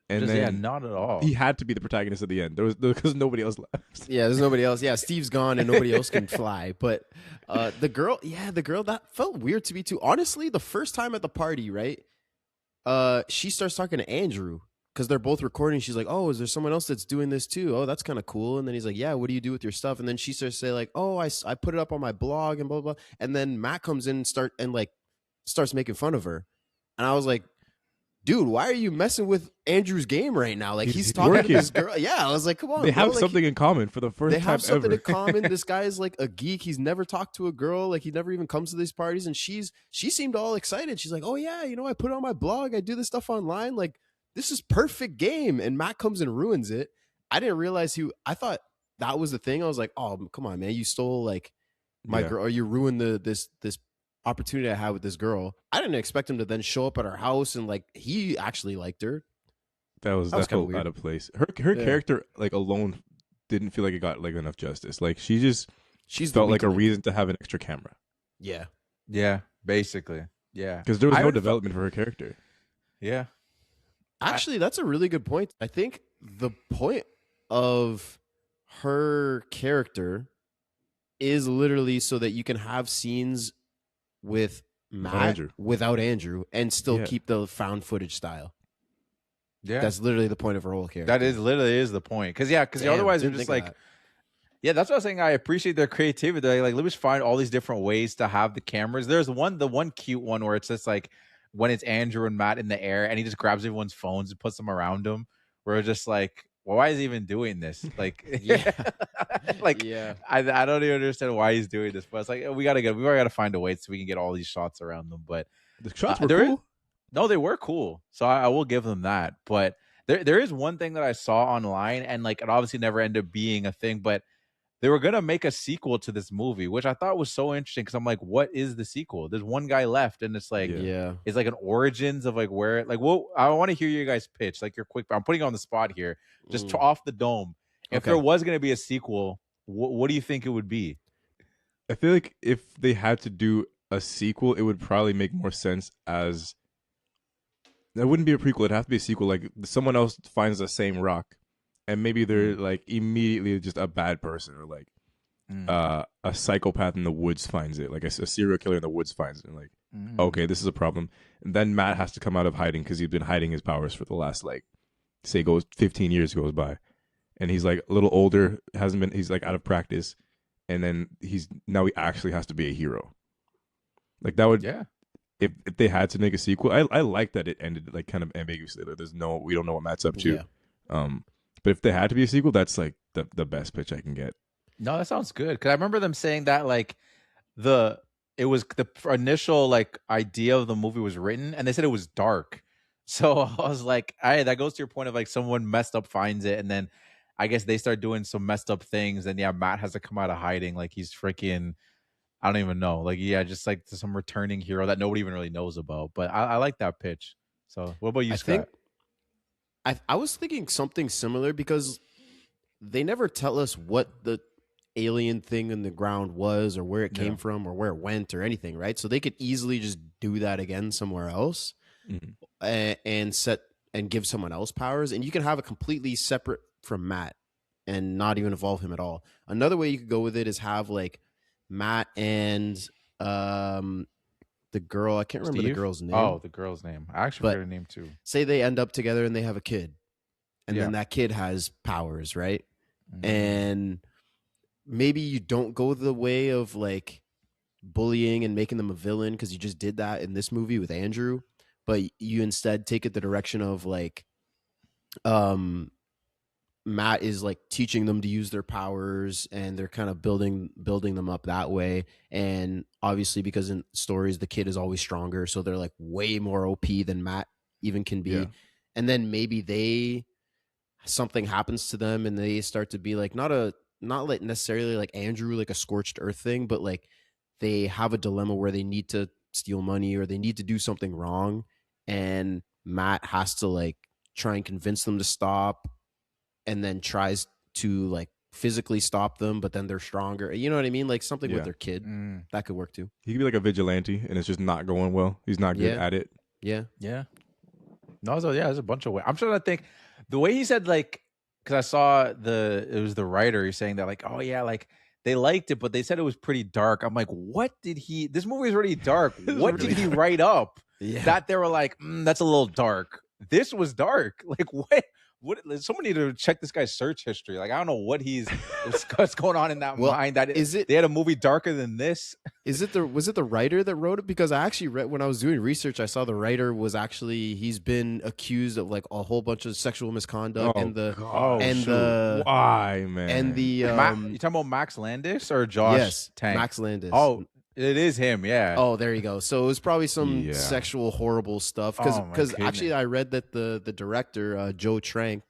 And then not at all. He had to be the protagonist at the end. There was because nobody else left. Yeah, there's nobody else. Yeah, Steve's gone and nobody else can fly. But the girl that felt weird to me too. Honestly, the first time at the party, right? She starts talking to Andrew because they're both recording. She's like, "Oh, is there someone else that's doing this too? Oh, that's kind of cool." And then he's like, "Yeah, what do you do with your stuff?" And then she starts to say like, "Oh, I put it up on my blog and blah blah." And then Matt comes in and starts making fun of her, and I was like, dude, why are you messing with Andrew's game right now? Like he's talking to this girl. Yeah, I was like, come on. They have something in common for the first time ever. They have something in common. This guy is like a geek. He's never talked to a girl. Like he never even comes to these parties. And she seemed all excited. She's like, oh yeah, you know, I put it on my blog. I do this stuff online. Like this is perfect game. And Matt comes and ruins it. I didn't realize I thought that was the thing. I was like, oh, come on, man. You stole like my girl, or you ruined this opportunity I had with this girl. I didn't expect him to then show up at our house and like he actually liked her. That felt out of place. Her character like alone didn't feel like it got like enough justice. Like she's felt like a reason to have an extra camera. Yeah, basically. Yeah, because there was no development for her character. Yeah, actually, that's a really good point. I think the point of her character is literally so that you can have scenes with Matt without Andrew and still keep the found footage style. Yeah, that's literally the point of her whole character. That is literally the point. Because otherwise you're just like, that's what I was saying. I appreciate their creativity. Like, let me just find all these different ways to have the cameras. There's the one cute one where it's just like when it's Andrew and Matt in the air, and he just grabs everyone's phones and puts them around him. Where it's just like, well, why is he even doing this? Like, I don't even understand why he's doing this. But it's like we already got to find a way so we can get all these shots around them. But the shots were cool. No, they were cool. So I will give them that. But there is one thing that I saw online, and like it obviously never ended up being a thing, but they were gonna make a sequel to this movie, which I thought was so interesting because I'm like, what is the sequel? There's one guy left, and it's like, it's like an origins of like where, like, well, I want to hear your guys pitch, like your quick. I'm putting you on the spot here, just off the dome. If there was gonna be a sequel, what do you think it would be? I feel like if they had to do a sequel, it would probably make more sense as that wouldn't be a prequel. It'd have to be a sequel. Like someone else finds the same rock. And maybe they're like immediately just a bad person, or like a psychopath in the woods finds it, like a serial killer in the woods finds it, and like, okay, this is a problem. And then Matt has to come out of hiding because he's been hiding his powers for the last 15 years goes by, and he's like a little older, he's like out of practice, and then he actually has to be a hero. Like that would if they had to make a sequel. I like that it ended like kind of ambiguously. Like, we don't know what Matt's up to. But if they had to be a sequel, that's like the best pitch I can get. No, that sounds good, because I remember them saying that like it was the initial like idea of the movie was written, and they said it was dark. So I was like, that goes to your point of like someone messed up finds it, and then I guess they start doing some messed up things, and Matt has to come out of hiding like he's freaking, I don't even know, like just like some returning hero that nobody even really knows about. But I like that pitch. So what about you, Scott? I was thinking something similar, because they never tell us what the alien thing in the ground was, or where it came from, or where it went, or anything, right? So they could easily just do that again somewhere else, and give someone else powers, and you can have it completely separate from Matt and not even involve him at all. Another way you could go with it is have like Matt and the girl, I can't remember the girl's name. Oh, the girl's name. I actually forgot her name too. Say they end up together and they have a kid, and then that kid has powers, right? And maybe you don't go the way of like bullying and making them a villain, because you just did that in this movie with Andrew, but you instead take it the direction of like Matt is like teaching them to use their powers, and they're kind of building them up that way. And obviously, because in stories the kid is always stronger, so they're like way more OP than Matt even can be. And then maybe something happens to them, and they start to be like not like necessarily like Andrew, like a scorched earth thing, but like they have a dilemma where they need to steal money or they need to do something wrong, and Matt has to like try and convince them to stop, and then tries to like physically stop them, but then they're stronger. You know what I mean? Like something with their kid. That could work too. He could be like a vigilante, and it's just not going well. He's not good at it. Yeah. No, so there's a bunch of ways. I'm trying to think the way he said, like, because I saw it was the writer, he's saying that like, oh yeah, like they liked it, but they said it was pretty dark. I'm like, this movie is already dark. What did he write up that they were like, that's a little dark? This was dark. Like what? Someone need to check this guy's search history. Like I don't know what's going on in that mind. That they had a movie darker than this. Was it the writer that wrote it? Because I actually read, when I was doing research, I saw the writer was actually, he's been accused of like a whole bunch of sexual misconduct why, man? And the you talking about Max Landis or Josh Tank? Max Landis. Oh, it is him, yeah. Oh, there you go. So it was probably some sexual horrible stuff, because actually I read that the director Joe Trank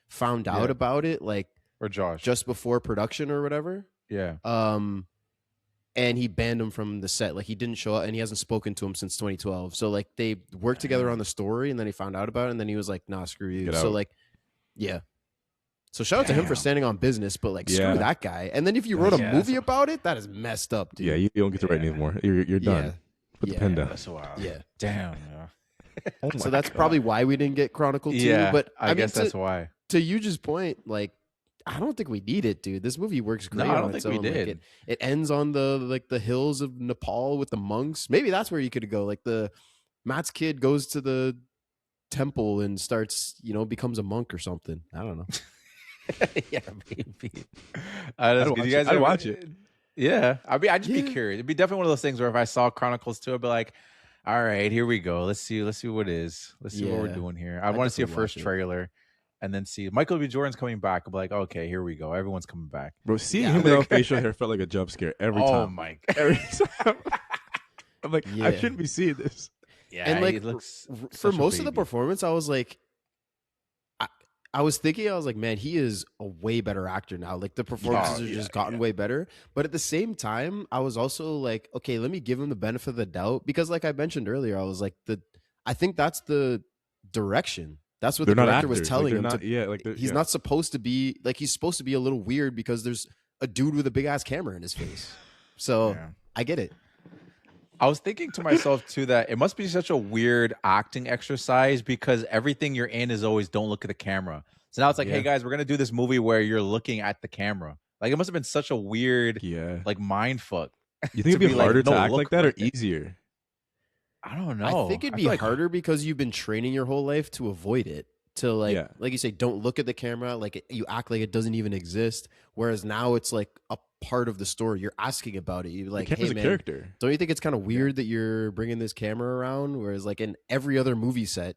found out about it like, or Josh, just before production or whatever. Yeah. And he banned him from the set. Like he didn't show up, and he hasn't spoken to him since 2012. So like they worked together on the story, and then he found out about it, and then he was like, "Nah, screw you." So like, So shout out to him for standing on business, but like screw that guy. And then if you wrote a movie about it, that is messed up, dude. Yeah, you don't get to write anymore. You're done. Put the pen down. That's wild. Yeah. Damn. So that's probably why we didn't get Chronicle 2. Yeah, but I guess that's why. To Yujen's point, like I don't think we need it, dude. This movie works great. No, I on don't its think own. we did. Like it ends on the hills of Nepal with the monks. Maybe that's where you could go. Like Matt's kid goes to the temple and starts, becomes a monk or something. I don't know. Yeah, maybe. I'd watch it. Yeah, I'd just be curious. It'd be definitely one of those things where if I saw Chronicles 2, I'd be like, all right, here we go. Let's see what it is. Let's see what we're doing here. I want to see a first trailer and then see Michael B. Jordan's coming back. I'll be like, okay, here we go. Everyone's coming back. Bro, seeing him without facial hair felt like a jump scare every time. Oh my God. Every time. I'm like, I shouldn't be seeing this. Yeah, and like he looks for most of the performance, I was like, I was thinking, man, he is a way better actor now. Like the performances have just gotten way better. But at the same time, I was also like, okay, let me give him the benefit of the doubt, because like I mentioned earlier, I was like, I think that's the direction. That's what the director was telling him. He's not supposed to be like, he's supposed to be a little weird because there's a dude with a big ass camera in his face. So I get it. I was thinking to myself too that it must be such a weird acting exercise, because everything you're in is always don't look at the camera. So now it's like, hey guys, we're gonna do this movie where you're looking at the camera. Like it must have been such a weird, like mind fuck. You think it'd be harder to act like that or easier? I don't know. I think it'd be harder because you've been training your whole life to avoid it. To like you say, don't look at the camera. Like you act like it doesn't even exist. Whereas now it's like a part of the story. You're asking about it. You're like, hey a man, character. don't you think it's kind of weird that you're bringing this camera around? Whereas like in every other movie set,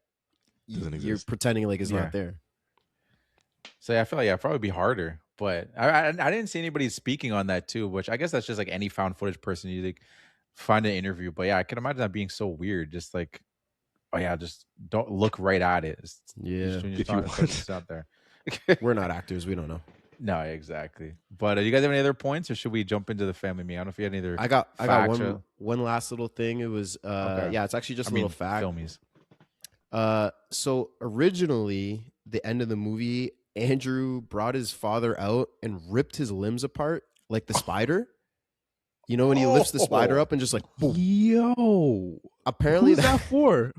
you're pretending like it's not there. So I feel like it'd probably be harder. But I didn't see anybody speaking on that too, which I guess that's just like any found footage person you like find an interview. But yeah, I can imagine that being so weird. Just like, oh yeah, just don't look right at it. It's out there. We're not actors. We don't know. No, exactly. But you guys have any other points, or should we jump into the family meal? I don't know if you had any other. I got one last little thing. It was yeah, it's actually just a little fact. Filmmies. So originally, the end of the movie, Andrew brought his father out and ripped his limbs apart like the spider. You know when he lifts the spider up and just like boom. Yo, apparently who's that for?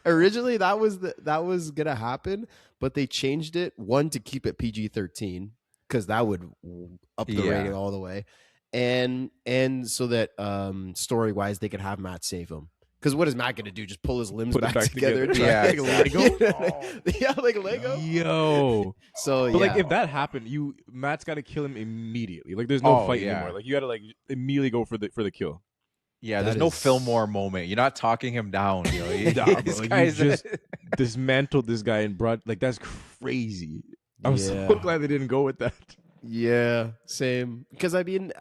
Originally that was gonna happen, but they changed it to keep it PG-13 because that would up the rating all the way, and so that story wise they could have Matt save him. Because what is Matt gonna do? Just pull his limbs back together? Yeah, like Lego. Yeah, like Lego. Yo. So but like if that happened, Matt's got to kill him immediately. Like there's no fight anymore. Like you got to like immediately go for the kill. Yeah, there's no Fillmore moment. You're not talking him down. You know? Nah, bro, like you just dismantled this guy and brought like that's crazy. I'm so glad they didn't go with that. Yeah, same. Because I mean,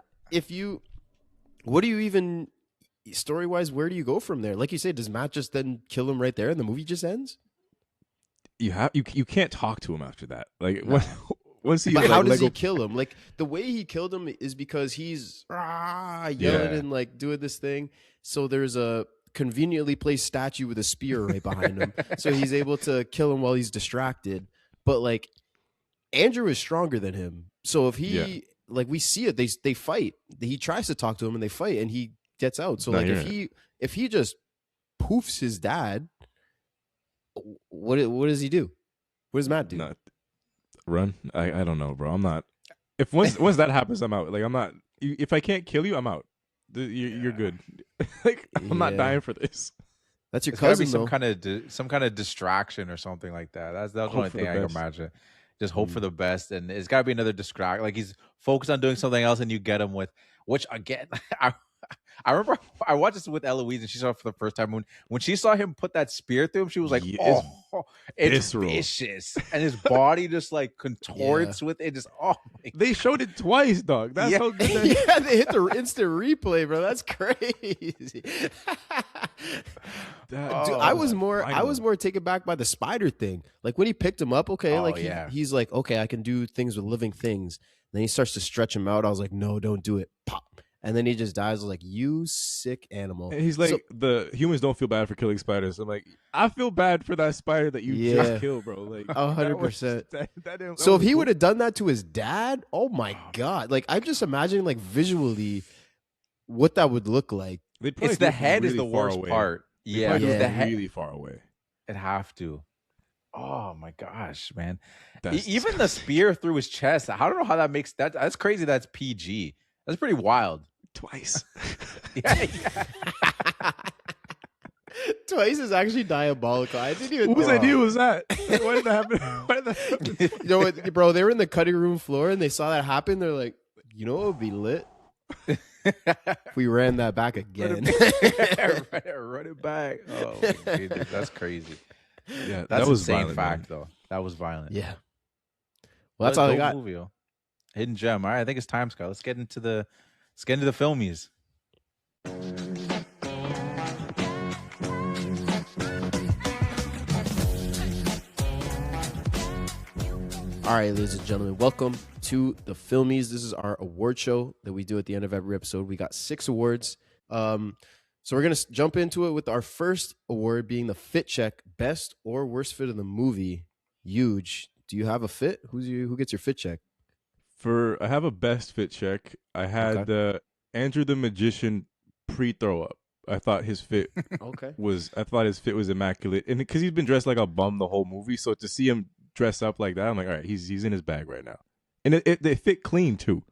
what do you even? Story wise, where do you go from there? Like you say, does Matt just then kill him right there and the movie just ends? You can't talk to him after that. Like once he. But how does he kill him? Like the way he killed him is because he's yelling and like doing this thing. So there's a conveniently placed statue with a spear right behind him, so he's able to kill him while he's distracted. But like Andrew is stronger than him, so if he like we see it, they fight. He tries to talk to him and they fight, and he gets out. So like if he just poofs his dad, what does he do? What does Matt do? Run? I don't know, bro. I'm not. If once that happens, I'm out. Like I'm not. If I can't kill you, I'm out. You're good. Like I'm not dying for this. That's your cousin. Some kind of distraction or something like that. That's the only thing I can imagine. Just hope for the best, and it's got to be another distract. Like he's focused on doing something else, and you get him with which again. I remember I watched this with Eloise, and she saw it for the first time. When she saw him put that spear through him, she was like, "Oh, it's vicious," and his body just like contorts with it. Just they showed it twice, dog. That's how good. They hit the instant replay, bro. That's crazy. Dude, I was more taken back by the spider thing. Like when he picked him up, he's like, okay, I can do things with living things. And then he starts to stretch him out. I was like, no, don't do it. Pop. And then he just dies. I was like, you sick animal. And he's like, the humans don't feel bad for killing spiders. I'm like, I feel bad for that spider that you just killed, bro. Like 100%. So if he would have done that to his dad, oh my God. Like I'm just imagining like visually what that would look like. It's the head really is the worst part. Yeah, the head really far away. It'd have to. Oh my gosh, man. Even the spear through his chest. I don't know how that makes that. That's crazy. That's PG. That's pretty wild. Twice. Yeah. Twice is actually diabolical. I didn't even. Whose idea was that? Why did that happen? You know what, bro? They were in the cutting room floor and they saw that happen. They're like, you know what would be lit? If we ran that back again. Run it back. Oh, my goodness. That's crazy. Yeah, that was insane violent, fact, though. That was violent. Yeah. Well, that's all I got. Movie, hidden gem. All right, I think it's time, Scott. Let's get into the filmies. All right, ladies and gentlemen, welcome to the Filmmies. This is our award show that we do at the end of every episode. We got 6 awards. So we're going to jump into it with our first award being the Fit Check, best or worst fit of the movie. Huge. Do you have a fit? Who gets your Fit Check? I have a best Fit Check. I had Andrew the Magician pre-throw up. I thought his fit was immaculate, and because he's been dressed like a bum the whole movie, so to see him dress up like that, I'm like, all right, he's in his bag right now, and it fit clean too.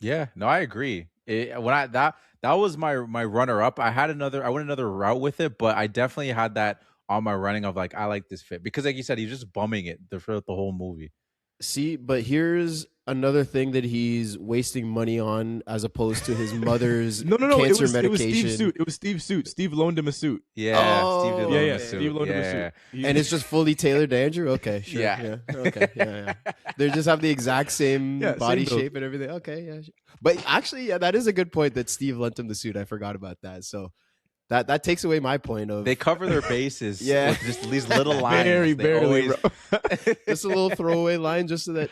Yeah, no, I agree. That was my runner up. I went another route with it, but I definitely had that on my running of like, I like this fit because, like you said, he's just bumming it throughout the whole movie. See, but here's another thing that he's wasting money on as opposed to his mother's no. cancer It was medication. Steve's suit. It was Steve's suit. Steve loaned him a suit. Yeah, Oh, Steve did Yeah, loan yeah. him a suit. Steve loaned him a suit. And it's just fully tailored to Andrew? Okay, sure. Yeah. Okay, yeah. They just have the exact same Yeah, body same build. shape and everything. Okay, yeah. But actually, yeah, that is a good point that Steve lent him the suit. I forgot about that. So that takes away my point of They cover their bases Yeah. with just these little lines. Very They barely, always- bro. just a little throwaway line just so that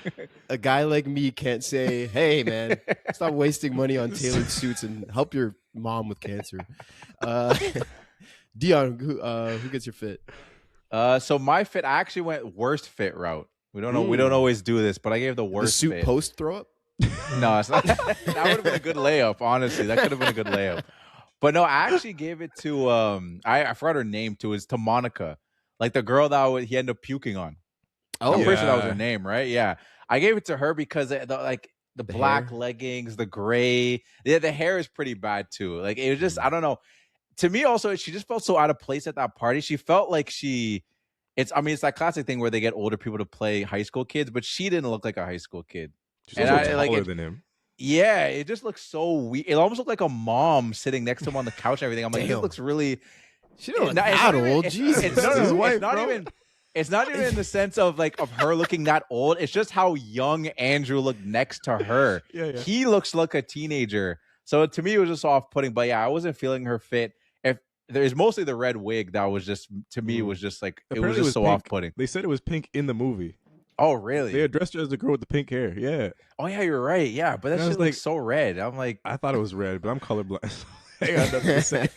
a guy like me can't say, hey, man, stop wasting money on tailored suits and help your mom with cancer. Dion, who gets your fit? So my fit, I actually went worst fit route. We don't know. We don't always do this, but I gave the The worst suit fit. post throw up? No, it's not. That would have been a good layup. Honestly, that could have been a good layup. But no, I actually gave it to I forgot her name too. It's to Monica, like the girl that he ended up puking on. Oh, I'm pretty sure that was yeah. her name, right? Yeah, I gave it to her because the The black hair? leggings, the gray, the hair is pretty bad too. Like it was just, I don't know. To me, also, she just felt so out of place at that party. She felt like it's that classic thing where they get older people to play high school kids, but she didn't look like a high school kid. She's And also I- like taller it- than him. Yeah, it just looks so weird. It almost looked like a mom sitting next to him on the couch and everything. I'm like, this Damn. looks really. She don't look It's that not even- old. it's- Jesus. it's- no, His it's wife, not bro. even. It's not even in the sense of of her looking that old. It's just how young Andrew looked next to her. Yeah. He looks like a teenager. So to me, it was just off-putting. But yeah, I wasn't feeling her fit. If there's mostly the red wig that was just to me, it was just like it was Apparently just so pink. off-putting. They said it was pink in the movie. Oh really? They addressed her as the girl with the pink hair. Yeah. Oh yeah, you're right. Yeah, but that And I shit was looks like- so red. I'm like, I thought it was red, but I'm colorblind. I got nothing to say.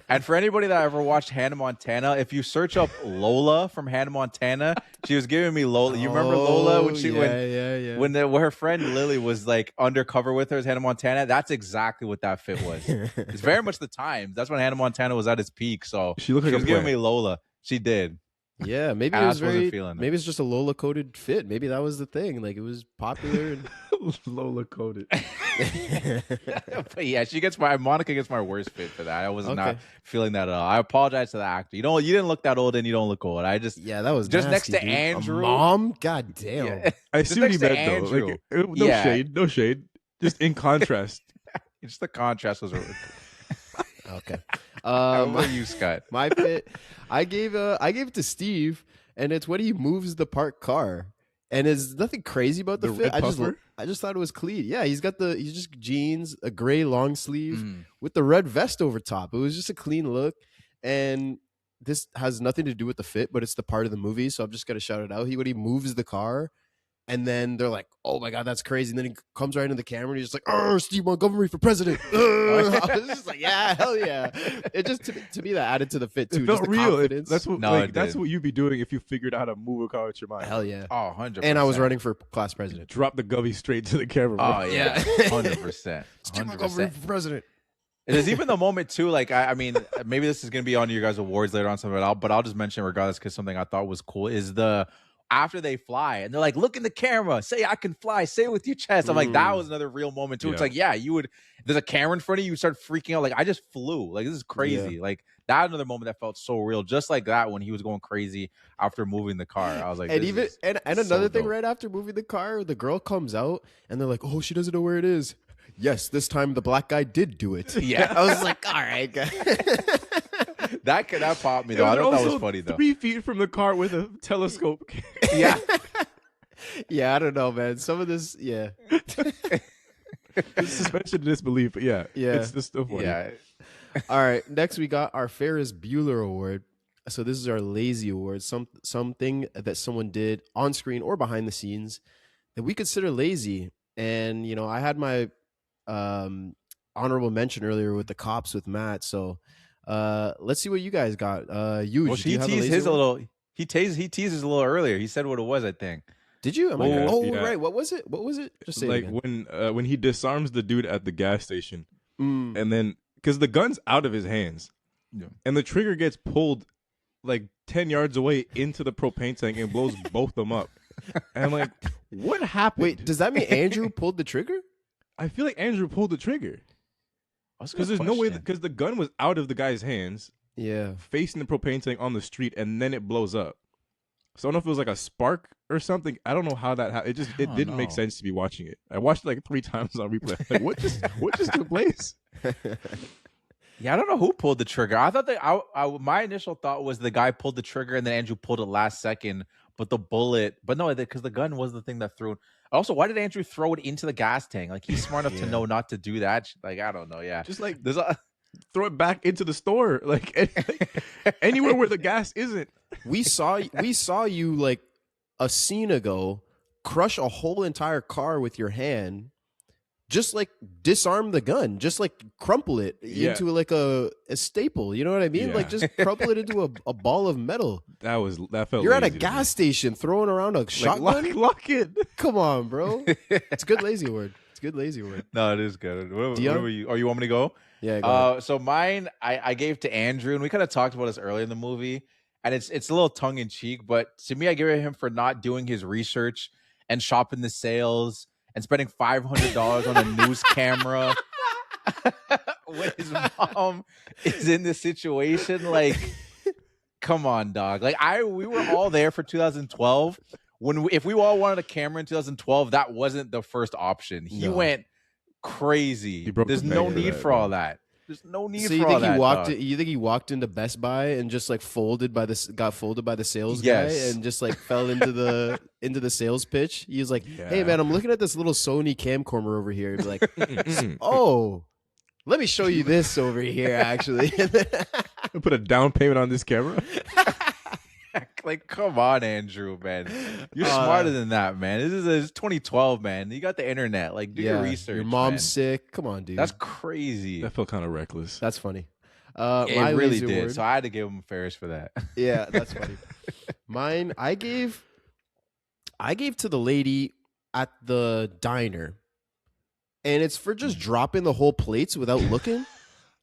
and for anybody that ever watched Hannah Montana, if you search up Lola from Hannah Montana, she was giving me Lola. You remember Lola when she yeah. when her friend Lily was like undercover with her as Hannah Montana? That's exactly what that fit was. It's very much the times. That's when Hannah Montana was at its peak. So She looked she like was a giving plant. me Lola. She did. Yeah, maybe I it was just wasn't very. feeling it. Maybe it's just a Lola coded fit. Maybe that was the thing. Like it was popular. And... Lola coded. But yeah, Monica gets my worst fit for that. I was not Okay. feeling that at all. I apologize to the actor. You didn't look that old and you don't look old. I just Yeah, that was Just next nasty, to dude. A Andrew? mom. God damn. yeah. I Just see what he next to meant though. Andrew. Like, no Yeah. shade, no shade. Just in contrast. Just the contrast was. Okay. How about you, Scott? My fit, I gave it to Steve, and it's when he moves the parked car, and there's nothing crazy about the The fit. red puffer? I just thought it was clean. Yeah, he's just jeans, a gray long sleeve Mm. with the red vest over top. It was just a clean look, and this has nothing to do with the fit, but it's the part of the movie, so I'm just gonna shout it out. When he moves the car. And then they're like, "Oh my god, that's crazy!" And then he comes right into the camera, and he's just like, "Oh, Steve Montgomery for president!" I was just like, "Yeah, hell yeah!" It just to me that added to the fit too. It felt just the real. confidence. That's what No, it that's did. what you'd be doing if you figured out how to move a car with your mind. hell yeah. Oh, 100%. And I was running for class president. Drop the govy straight to the camera. Bro. Oh yeah, 100%. Steve Montgomery 100%. for president. There's even the moment too. Like I mean, maybe this is gonna be on your guys' awards later on, something. But I'll just mention it regardless because something I thought was cool is the. After they fly and they're like, look in the camera, say I can fly, say it with your chest. I'm like, that was another real moment too. It's Yeah. like, yeah, you would, there's a camera in front of you, you start freaking out. Like, I just flew. Like, this is crazy. Like, that another moment that felt so real, just like that when he was going crazy after moving the car. I was like, And this even is and so another thing, dope. right after moving the car, the girl comes out and they're like, "Oh, she doesn't know where it is." Yes, this time the black guy did do it. Yeah. I was like, "All right, guy." that popped me It though. I was thought that was also funny though. 3 feet from the car with a telescope. Yeah. Yeah, I don't know, man. Some of this, yeah. It's suspension of disbelief, but yeah, Yeah. it's just still funny. Yeah. All right, next we got our Ferris Bueller Award. So this is our lazy award, something that someone did on screen or behind the scenes that we consider lazy. And I had my honorable mention earlier with the cops with Matt. So let's see what you guys got. Huge. Well, he teased his a little. He teased a little earlier. He said what it was. I think. Did you? Yeah, Oh, yeah. right. What was it? Just say Like it again. when he disarms the dude at the gas station, Mm. and then because the gun's out of his hands, Yeah. and the trigger gets pulled like 10 yards away into the propane tank and blows both of them up. And I'm like, what happened? Wait, does that mean Andrew pulled the trigger? I feel like Andrew pulled the trigger That's a because good there's no way question. because the gun was out of the guy's hands, Yeah. facing the propane tank on the street, and then it blows up. So I don't know if it was like a spark or something. I don't know how that happened. It didn't make sense to be watching it. I watched it like 3 times on replay. Like, what just took place? Yeah, I don't know who pulled the trigger. I thought that my initial thought was the guy pulled the trigger and then Andrew pulled it last second. But no, because the gun was the thing that threw it. Also, why did Andrew throw it into the gas tank? Like, he's smart enough to know not to do that. Like, I don't know. Yeah, just like throw it back into the store, like anywhere where the gas isn't. We saw you like a scene ago crush a whole entire car with your hand. Just like disarm the gun, just like crumple it into like a staple. You know what I mean? Like just crumple it into a ball of metal. That felt. You're at a gas station throwing around a shotgun. Lock it. Come on, bro. It's a good lazy word. It's a good lazy word. No, it is good. What were you? Oh, you want me to go? Yeah. Go ahead. So mine, I gave to Andrew, and we kind of talked about this earlier in the movie, and it's a little tongue in cheek, but to me, I give it him for not doing his research and shopping the sales and spending $500 on a news camera when his mom is in this situation. Like, come on, dog. Like, we were all there for 2012. If we all wanted a camera in 2012, that wasn't the first option. He went crazy. There's no need for all that. There's no need for all that. You think he walked into Best Buy and just like got folded by the sales guy and just like fell into the sales pitch? He was like, "Hey man, I'm looking at this little Sony camcorder over here." He'd be like, "Oh, let me show you this over here, actually." Put a down payment on this camera. Like, come on, Andrew, man. You're smarter than that, man. This is 2012, man. You got the internet. Like, do your research. Your mom's sick. Come on, dude. That's crazy. That felt kind of reckless. That's funny. It really did. So I had to give him Ferris for that. Yeah, that's funny. Mine, I gave to the lady at the diner, and it's for just dropping the whole plates without looking.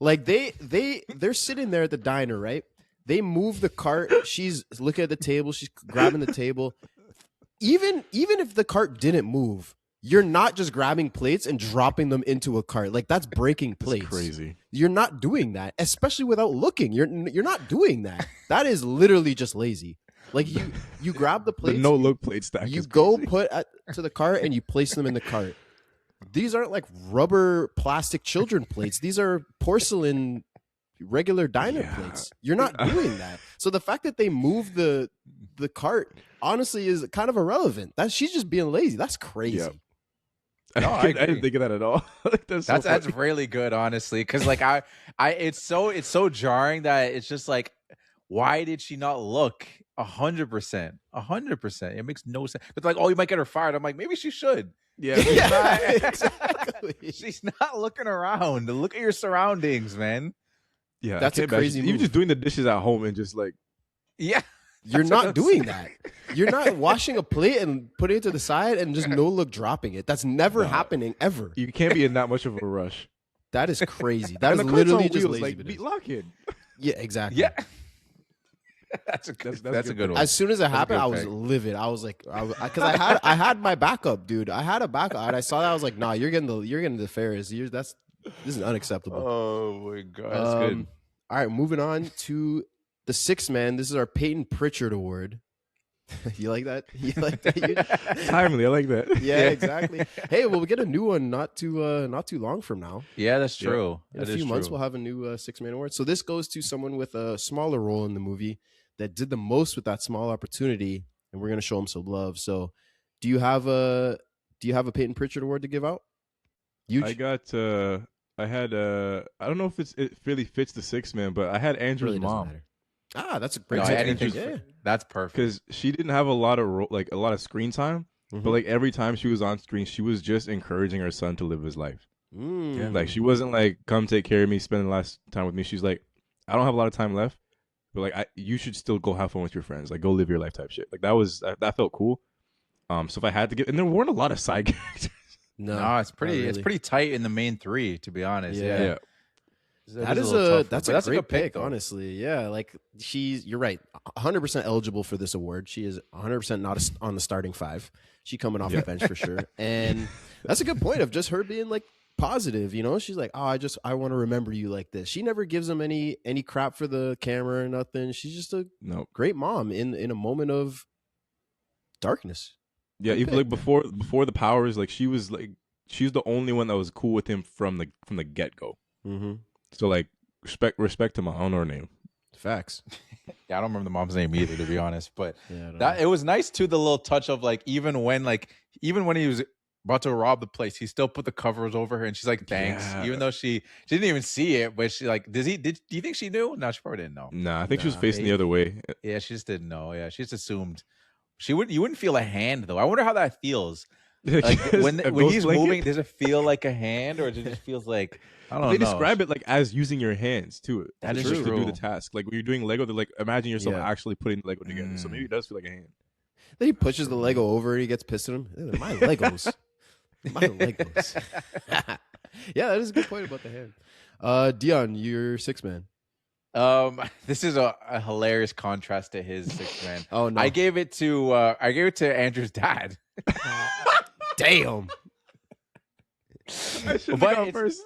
Like they're sitting there at the diner, right? They move the cart. She's looking at the table. She's grabbing the table. Even if the cart didn't move, you're not just grabbing plates and dropping them into a cart. Like, that's breaking plates. That's crazy. You're not doing that, especially without looking. You're not doing that. That is literally just lazy. Like, you grab the plates. The no look plate stack. You go to the cart and you place them in the cart. These aren't like rubber plastic children plates. These are porcelain regular diner plates. You're not doing that. So the fact that they move the cart honestly is kind of irrelevant. She's just being lazy. That's crazy. Yeah. No, I didn't think of that at all. That's really good, honestly, because like it's so jarring that it's just like, why did she not look? 100%, 100%. It makes no sense. But like, oh, you might get her fired. I'm like, maybe she should. Yeah, exactly. She's not looking around. Look at your surroundings, man. Yeah, that's a crazy move. Even just doing the dishes at home and just like, you're not doing that. You're not washing a plate and putting it to the side and just no look dropping it. That's never happening ever. You can't be in that much of a rush. That is crazy. That is literally just lazy. Like, lock it. Yeah, exactly. Yeah. That's a good one. As soon as it happened, I was livid. I was like, because I had my backup, dude. I had a backup, and I saw that. I was like, nah, you're getting the Ferris. This is unacceptable. Oh my god, that's good. All right, moving on to the sixth man. This is our Peyton Pritchard Award. You like that? You like that? Timely. I like that. Yeah, exactly. Hey, well, we get a new one not too long from now. Yeah, that's true. In a few months, we'll have a new six-man award. So this goes to someone with a smaller role in the movie that did the most with that small opportunity, and we're gonna show him some love. So, do you have a Peyton Pritchard Award to give out? I got. I had. I don't know if it really fits the six man, but I had Andrew's really mom. Matter. That's a great. That's perfect because she didn't have a lot of screen time, but like every time she was on screen, she was just encouraging her son to live his life. Yeah, like she wasn't like, "Come take care of me, spend the last time with me." She's like, "I don't have a lot of time left, but like you should still go have fun with your friends. Like go live your life," type shit. Like that felt cool. So if I had to give, and there weren't a lot of side characters. No, it's pretty tight in the main three, to be honest. Yeah. That's a great pick, honestly. Yeah, like you're right, 100% eligible for this award. She is 100% not on the starting five. She coming off the bench for sure. And that's a good point of just her being like positive, you know? She's like, "Oh, I want to remember you like this." She never gives him any crap for the camera or nothing. She's just a great mom in a moment of darkness. Yeah, even like before the powers, like she's the only one that was cool with him from the get go. Mm-hmm. So like respect to my, I don't know her name. Facts. Yeah, I don't remember the mom's name either, to be honest. But Yeah, it was nice too. The little touch of like even when he was about to rob the place, he still put the covers over her, and she's like, "Thanks," even though she didn't even see it. But she like, do you think she knew? No, she probably didn't know. Nah, I think she was facing the other way. Yeah, she just didn't know. Yeah, she just assumed. You wouldn't feel a hand though. I wonder how that feels. Like when he's moving, does it feel like a hand, or does it just feels like, I don't know. They describe it like as using your hands too. That is true. true. To do the task. Like when you're doing Lego, they're like, imagine yourself actually putting the Lego together. So maybe it does feel like a hand. Then he pushes the Lego over and he gets pissed at him. My Legos. My Legos. Yeah, that is a good point about the hand. Dion, you're six man. This is a hilarious contrast to his six man. Oh no. I gave it to Andrew's dad. Damn. I should have gone first.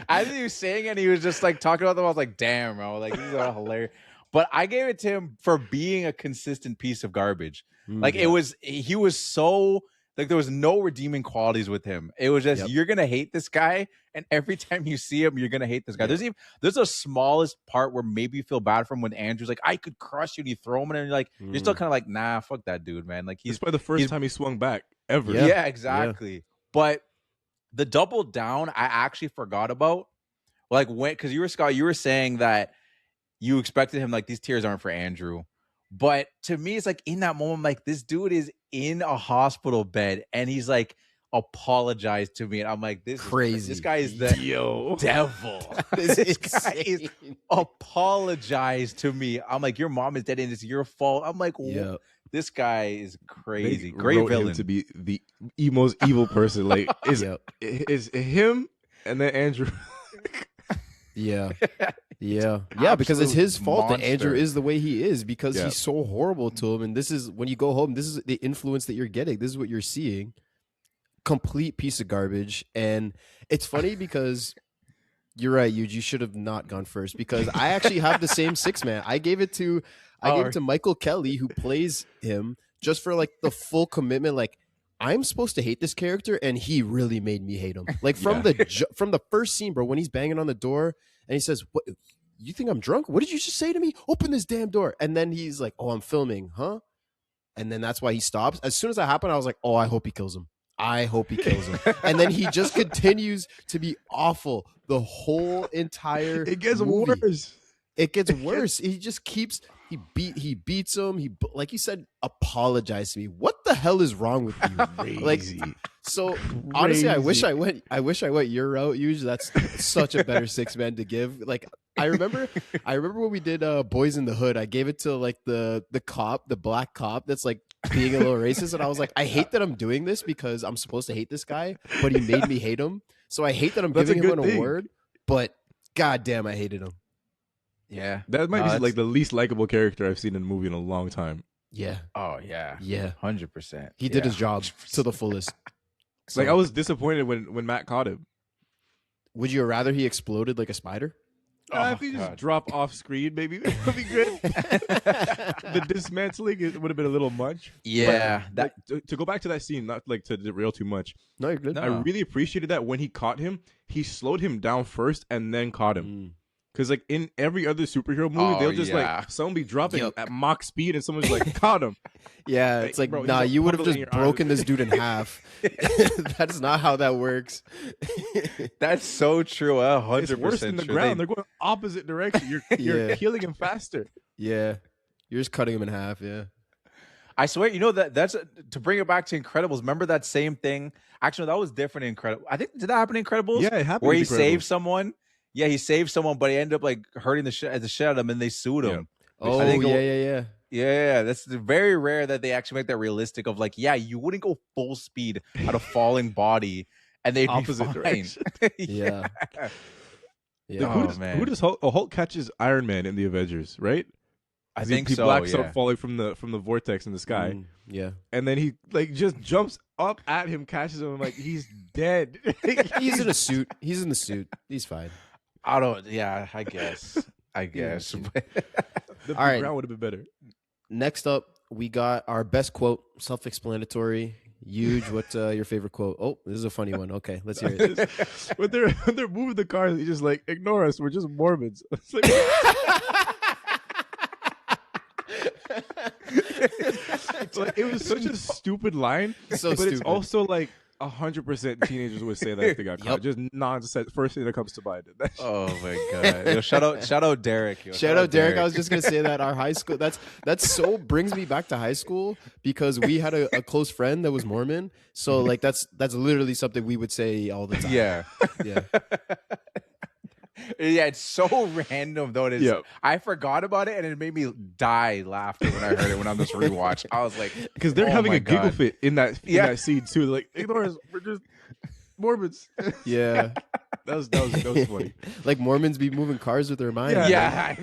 As he was saying it, he was just like talking about them. I was like, damn, bro. Like, these are hilarious. But I gave it to him for being a consistent piece of garbage. Like, he was so, like, there was no redeeming qualities with him. It was just, you're going to hate this guy. And every time you see him, you're going to hate this guy. There's a smallest part where maybe you feel bad for him when Andrew's like, I could crush you. And you throw him in, and you're like, you're still kind of like, nah, fuck that dude, man. Like, It's probably the first time he swung back ever. Yeah, exactly. Yeah. But the double down, I actually forgot about. Like, because you were saying that you expected him, like, these tears aren't for Andrew. But to me, it's like in that moment, like, this dude is in a hospital bed and he's like, apologize to me. And I'm like, this crazy. This guy is the devil. This guy is apologize to me. I'm like, your mom is dead and it's your fault. I'm like, this guy is crazy. Great villain. Him to be the most evil person. Like, is him and then Andrew. Yeah, because it's his fault that Andrew is the way he is, because he's so horrible to him. And this is, when you go home, this is the influence that you're getting. This is what you're seeing. Complete piece of garbage. And it's funny because you're right, you should have not gone first, because I actually have the same six man. I gave it to Michael Kelly, who plays him, just for like the full commitment. Like, I'm supposed to hate this character, and he really made me hate him. Like, from the first scene, bro, when he's banging on the door and he says, "What? You think I'm drunk? What did you just say to me? Open this damn door!" And then he's like, "Oh, I'm filming, huh?" And then that's why he stops. As soon as that happened, I was like, "Oh, I hope he kills him. I hope he kills him." And then he just continues to be awful the whole entire. It gets movie. worse. It gets worse. He just keeps. He beats him. He, like you said, apologize to me. What the hell is wrong with you? Crazy. Like, so honestly, I wish I went your route. Usually, that's such a better six man to give. Like, I remember when we did Boys in the Hood. I gave it to like the cop, the black cop that's like being a little racist, and I was like, I hate that I'm doing this because I'm supposed to hate this guy, but he made me hate him. So I hate that I'm giving him an award, but goddamn, I hated him. Yeah, that might be like the least likable character I've seen in a movie in a long time. Yeah. Oh yeah. 100%. He did his job to the fullest. So, like, I was disappointed when Matt caught him. Would you rather he exploded like a spider? If he just drop off screen, maybe that would be good. The dismantling would have been a little much. Yeah. But, to go back to that scene, not like to derail too much. No, you're good. I really appreciated that when he caught him, he slowed him down first and then caught him. Because, like, in every other superhero movie, they'll just, like, someone be dropping at Mach speed and someone's like, caught him. Yeah, it's like, bro, nah, you would have just broken this dude in half. That's not how that works. That's so true. 100%. It's worse than the ground. They're going opposite direction. You're killing him faster. Yeah. You're just cutting him in half, yeah. I swear, that's to bring it back to Incredibles. Remember that same thing? Actually, that was different in Incredibles. I think, did that happen in Incredibles? Yeah, it happened. Where he saved someone. Yeah, he saved someone, but he ended up like hurting the shit out of them, and they sued him. Yeah. Oh, yeah. Yeah, that's very rare that they actually make that realistic. Of like, yeah, you wouldn't go full speed at a falling body, and they'd opposite be fine. Direction. Yeah. Like, who does Hulk catches Iron Man in the Avengers, right? I think he so. blacks out falling from the vortex in the sky. Yeah, and then he like just jumps up at him, catches him, and like he's dead. He's in a suit. He's in the suit. He's fine. I guess. All right. The ground would have been better. next up, we got our best quote, self-explanatory. Huge. What's your favorite quote? Oh, this is a funny one. Okay, let's hear it. when they're moving the cars, he's just like, ignore us. We're just Mormons. It's like, it was such a stupid line, but stupid. It's also like 100% teenagers would say that if they got caught. Just nonsense. First thing that comes to mind. Oh my god! Yo, shout out Derek. Shout out Derek. I was just gonna say that our high school. That's so brings me back to high school because we had a close friend that was Mormon. So like that's literally something we would say all the time. Yeah. Yeah, it's so random though. I forgot about it and it made me die laughing when I heard it when I'm just rewatched. I was like, because they're having a giggle fit in that scene too. They're like, ignore us, we're just Mormons. Yeah. That was funny. Like Mormons be moving cars with their mind. Yeah.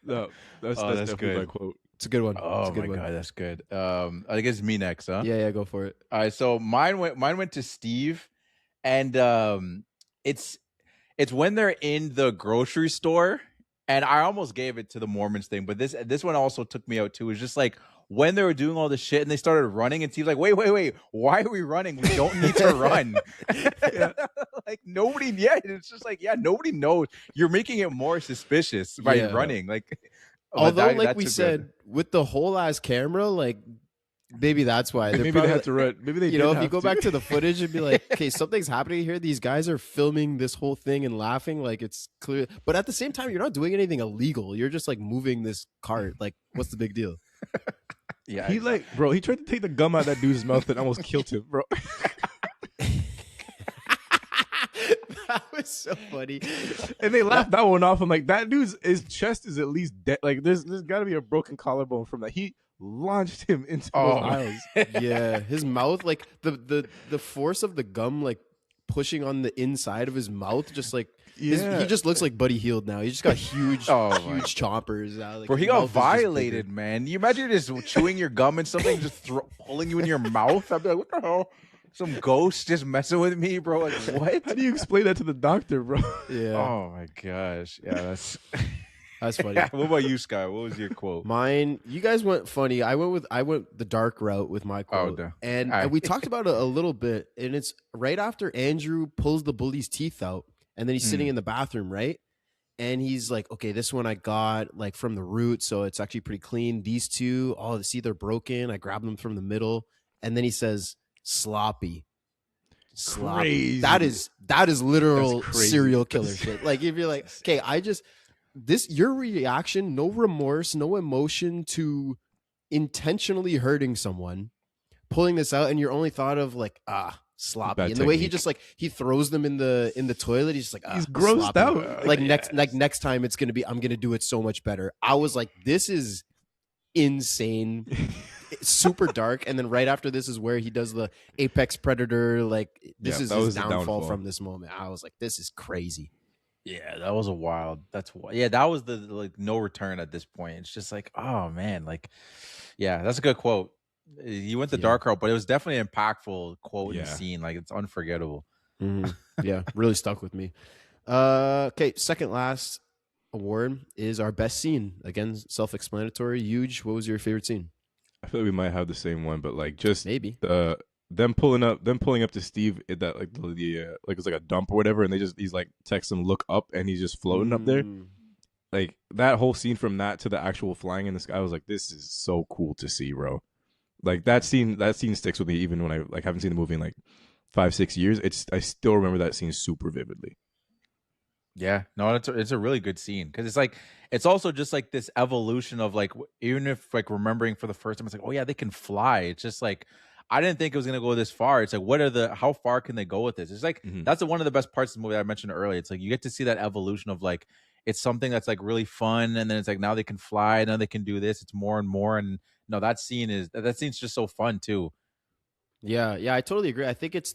No, that's definitely good. My quote. It's a good one. Oh my god, that's good. I guess me next, huh? Yeah, go for it. All right, so mine went to Steve, and it's when they're in the grocery store, and I almost gave it to the Mormons thing, but this one also took me out too. It's just like when they were doing all this shit and they started running, and Steve's like, wait, why are we running? We don't need to run. Like nobody, it's just like, nobody knows. You're making it more suspicious by running. Like, although, like we said, with the whole ass camera, like. Maybe that's why. Maybe they had to run. Maybe they, if you go back to the footage and be like, okay, something's happening here. These guys are filming this whole thing and laughing, like it's clear. But at the same time, you're not doing anything illegal. You're just like moving this cart. Like, what's the big deal? Yeah, he he tried to take the gum out of that dude's mouth and almost killed him, bro. That was so funny. And they laughed that one off. I'm like, that his chest is at least dead. Like, there's got to be a broken collarbone from that. He launched him into those aisles. Yeah, his mouth, like the force of the gum, like pushing on the inside of his mouth, just like he just looks like Buddy Healed now. He just got huge chompers out. Like, bro, he got violated, man. You imagine just chewing your gum and something just pulling you in your mouth. I'd be like, what the hell? Some ghost just messing with me, bro. Like, what? How do you explain that to the doctor, bro? Yeah. Oh my gosh. Yeah, that's funny. What about you, Sky? What was your quote? Mine, you guys went funny. I went the dark route with my quote. And we talked about it a little bit, and it's right after Andrew pulls the bully's teeth out, and then he's sitting in the bathroom, right? And he's like, okay, this one I got like from the root, so it's actually pretty clean. These two, see, they're broken. I grabbed them from the middle. And then he says, sloppy. Crazy. That is literal serial killer shit. Like, if you're like, okay, your reaction, no remorse, no emotion to intentionally hurting someone, pulling this out, and your only thought of like, sloppy. And the way he just like he throws them in the toilet, he's just like, he's grossed sloppy. out. Like next time it's gonna be, I'm gonna do it so much better. I was like, this is insane. Super dark. And then right after this is where he does the apex predator, like this is his downfall from this moment. I was like, this is crazy. Yeah, that was that was the like no return at this point. It's just like, oh man, like, yeah, that's a good quote. You went the dark route, but it was definitely an impactful quote in the scene. Like, it's unforgettable. Mm-hmm. Yeah, really stuck with me. Okay, second last award is our best scene. Again, self-explanatory. Huge. What was your favorite scene? I feel like we might have the same one, but like just maybe them pulling up to Steve at that like like it's like a dump or whatever, and he's like text him look up, and he's just floating up there. Like that whole scene from that to the actual flying in the sky, I was like, this is so cool to see, bro. Like that scene sticks with me even when I like haven't seen the movie in like 5-6 years. I still remember that scene super vividly. Yeah, no, it's a really good scene because it's like it's also just like this evolution of like, even if like remembering for the first time, it's like, oh yeah, they can fly. It's just like, I didn't think it was gonna go this far. It's like, how far can they go with this? It's like that's one of the best parts of the movie that I mentioned earlier. It's like you get to see that evolution of like, it's something that's like really fun, and then it's like now they can fly, now they can do this. It's more and more, and no, that scene's just so fun too. Yeah, I totally agree. I think it's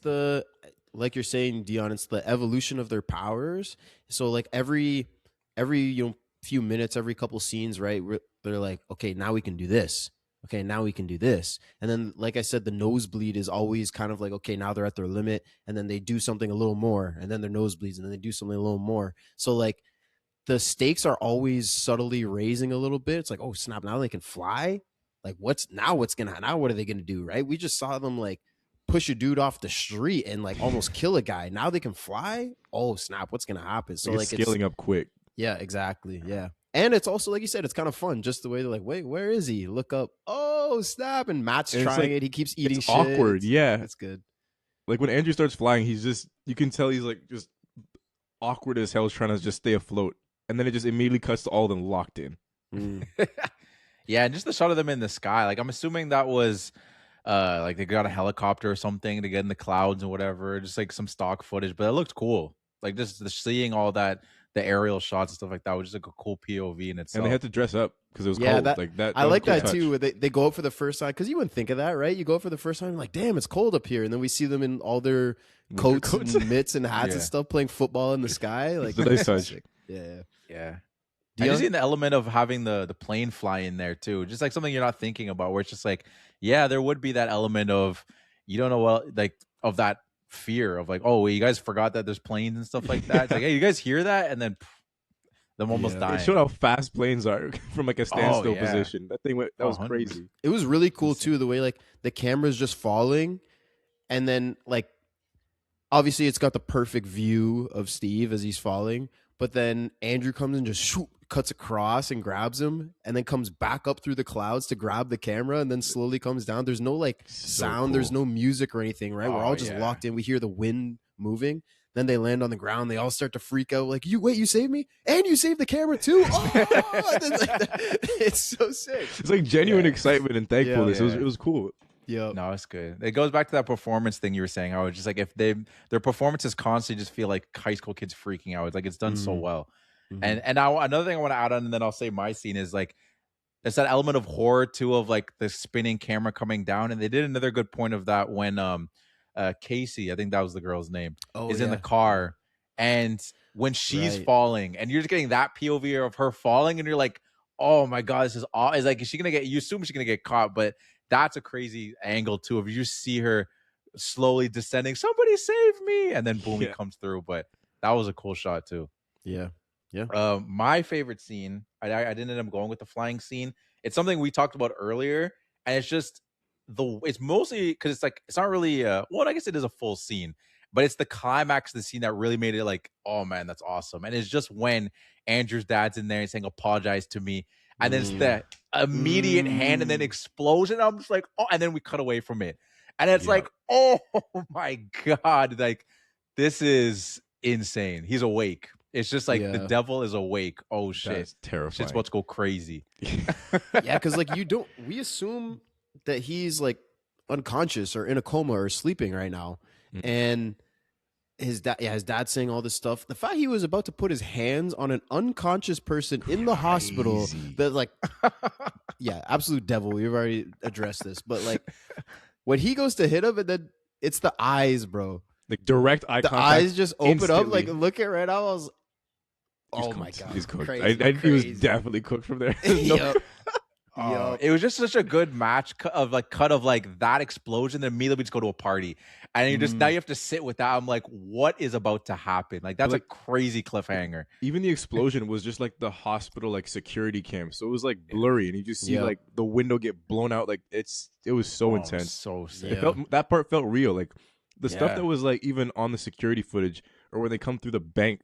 like you're saying, Dion, it's the evolution of their powers. So like every few minutes, every couple scenes, right, they're like, okay, now we can do this. Okay, now we can do this. And then, like I said, the nosebleed is always kind of like, okay, now they're at their limit, and then they do something a little more, and then their nosebleeds, and then they do something a little more. So like the stakes are always subtly raising a little bit. It's like, oh snap, now they can fly. Like what are they gonna do? Right? We just saw them like push a dude off the street and like almost kill a guy. Now they can fly. Oh snap, what's gonna happen? So like scaling up quick. Yeah, exactly. Yeah. And it's also, like you said, it's kind of fun just the way they're like, wait, where is he? Look up. Oh, snap. And Matt's trying like, it. He keeps eating it's shit. Awkward. Yeah. That's good. Like when Andrew starts flying, you can tell he's like just awkward as hell trying to just stay afloat. And then it just immediately cuts to all of them locked in. Yeah, and just the shot of them in the sky. Like I'm assuming that was like they got a helicopter or something to get in the clouds or whatever. Just like some stock footage. But it looked cool. Like just seeing all that, the aerial shots and stuff like that was just like a cool POV in itself. And they had to dress up because it was cold. I like that too. They go up for the first time because you wouldn't think of that, right? You go up for the first time, like, damn, it's cold up here, and then we see them in all their coats and mitts and hats and stuff, playing football in the sky. Like, nice touch. Yeah. And just seeing the element of having the plane fly in there too, just like something you're not thinking about, where it's just like, yeah, there would be that element of you don't know what like of that fear of like, oh, you guys forgot that there's planes and stuff like that. It's like, hey, you guys hear that? And then them almost dying. They showed how fast planes are from like a standstill position. That thing that was 100%. crazy. It was really cool too, the way like the camera's just falling, and then like obviously it's got the perfect view of Steve as he's falling, but then Andrew comes and just cuts across and grabs him, and then comes back up through the clouds to grab the camera, and then slowly comes down. There's no like sound, cool. There's no music or anything, right? We're all just locked in. We hear the wind moving. Then they land on the ground. They all start to freak out. Like, you saved me? And you saved the camera too? Oh! Then, like, it's so sick. It's like genuine excitement and thankfulness. It was cool. Yeah. No, it's good. It goes back to that performance thing you were saying. How it's just like if their performances constantly just feel like high school kids freaking out. It's like it's done so well. And now another thing I want to add on, and then I'll say my scene is like there's that element of horror too, of like the spinning camera coming down. And they did another good point of that when Casey, I think that was the girl's name, is in the car, and when she's falling, and you're just getting that POV of her falling, and you're like, oh my god, this is all. It's like, is she gonna get? You assume she's gonna get caught, but that's a crazy angle too. If you just see her slowly descending, somebody save me, and then boom, he comes through. But that was a cool shot too. Yeah. My favorite scene, I didn't end up going with the flying scene. It's something we talked about earlier, and it's just it's mostly because it's like it's not really I guess it is a full scene, but it's the climax of the scene that really made it like, oh man, that's awesome. And it's just when Andrew's dad's in there and saying apologize to me, and then it's the immediate hand and then explosion. I'm just like, oh, and then we cut away from it, and it's like, oh my god, like this is insane. He's awake. It's just like the devil is awake. Oh shit, that's terrifying. Shit's about to go crazy. Yeah, because like we assume that he's like unconscious or in a coma or sleeping right now, and his dad saying all this stuff. The fact he was about to put his hands on an unconscious person in the hospital, that like, absolute devil. We've already addressed this, but like when he goes to hit him, and then it's the eyes, bro. Like direct eye contact. The eyes just open instantly. up. Like look at right now. I was, my god, he's cooked. Crazy, he was definitely cooked from there. It was just such a good match cut of that explosion. Then immediately we just go to a party, and you just now you have to sit with that. I'm like, what is about to happen? Like that's like, a crazy cliffhanger. Even the explosion was just like the hospital like security cam, so it was like blurry, and you just see like the window get blown out. Like it was so intense, so sick. That part felt real. Like the stuff that was like even on the security footage, or when they come through the bank,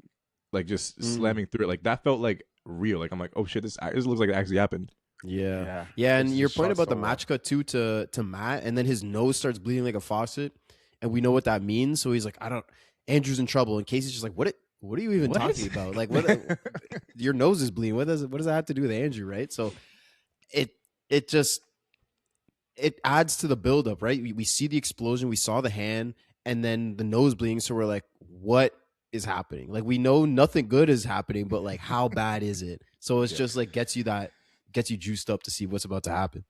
like just slamming through it, like that felt like real. Like I'm like, oh shit, this looks like it actually happened. Yeah. And your point about the match cut too to Matt, and then his nose starts bleeding like a faucet, and we know what that means. So he's like, Andrew's in trouble, and Casey's just like, what are you even talking about? Like, what? Your nose is bleeding. What does that have to do with Andrew, right? So it adds to the buildup, right? We see the explosion, we saw the hand, and then the nose bleeding. So we're like, what is happening? Like we know nothing good is happening, but like how bad is it? So it's just like gets you juiced up to see what's about to happen.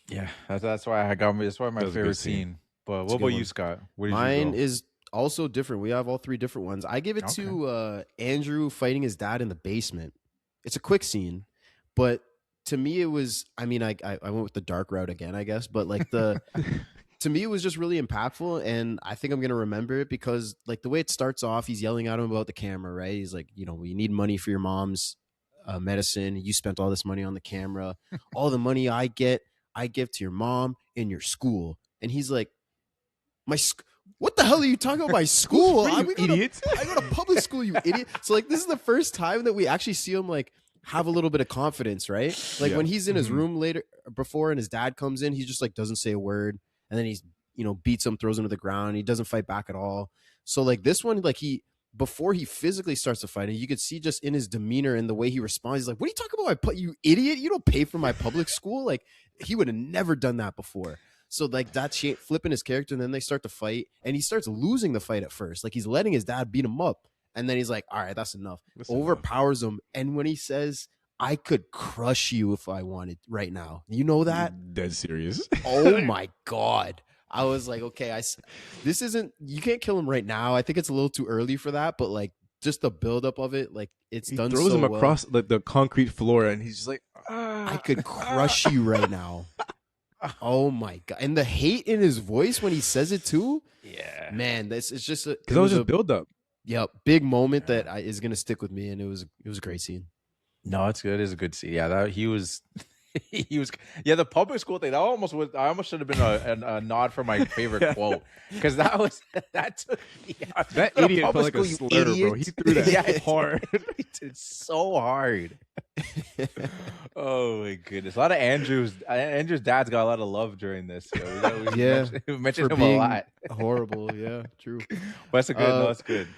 Yeah, that's why I got me. That's why my favorite scene. But what about you, Scott? Mine is also different. We have all three different ones. I give it to Andrew fighting his dad in the basement. It's a quick scene, but to me it was. I mean, I went with the dark route again, I guess. But like the to me, it was just really impactful, and I think I'm gonna remember it because, like, the way it starts off, he's yelling at him about the camera, right? He's like, you know, you need money for your mom's medicine. You spent all this money on the camera. All the money I get, I give to your mom in your school. And he's like, what the hell are you talking about? My school? I go to public school, you idiot. So like, this is the first time that we actually see him like have a little bit of confidence, right? Like when he's in his room before and his dad comes in, he just like doesn't say a word, and then he's, you know, beats him, throws him to the ground. He doesn't fight back at all. So like this one, like before he physically starts to fight, and you could see just in his demeanor and the way he responds, he's like, what are you talking about? You idiot, you don't pay for my public school. Like he would have never done that before. So like that's flipping his character, and then they start to fight, and he starts losing the fight at first. Like he's letting his dad beat him up, and then he's like, all right, that's enough. Overpowers him. And when he says, I could crush you if I wanted right now, you know that? Dead serious. Oh my God. I was like, okay, this isn't, you can't kill him right now. I think it's a little too early for that, but like just the buildup of it, like it's he done. Throws so him across the concrete floor, and he's just like, I could crush you right now. Oh my God. And the hate in his voice when he says it too. Yeah, man, it's just because that was just build up. Yep, big moment that is gonna stick with me, and it was a great scene. No, it's good. It's a good scene. Yeah, that he was. He was, yeah. The public school thing, that almost was. I almost should have been a nod for my favorite quote, because that took me out. That idiot felt like a slur, bro. He threw that hard. It's so hard. Oh my goodness! A lot of Andrew's dad's got a lot of love during this. So we mentioned him a lot. Horrible, yeah, true. But that's a good. No, that's good.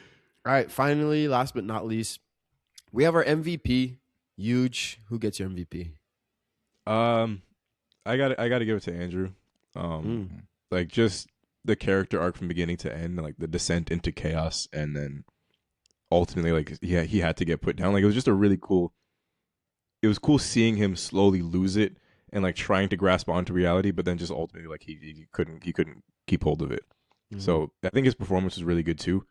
All right, finally, last but not least, we have our MVP. Huge. Who gets your MVP? I gotta give it to Andrew. Like just the character arc from beginning to end, like the descent into chaos, and then ultimately, like he had to get put down. Like it was just a really cool. It was cool seeing him slowly lose it and like trying to grasp onto reality, but then just ultimately like he couldn't keep hold of it. So I think his performance was really good too.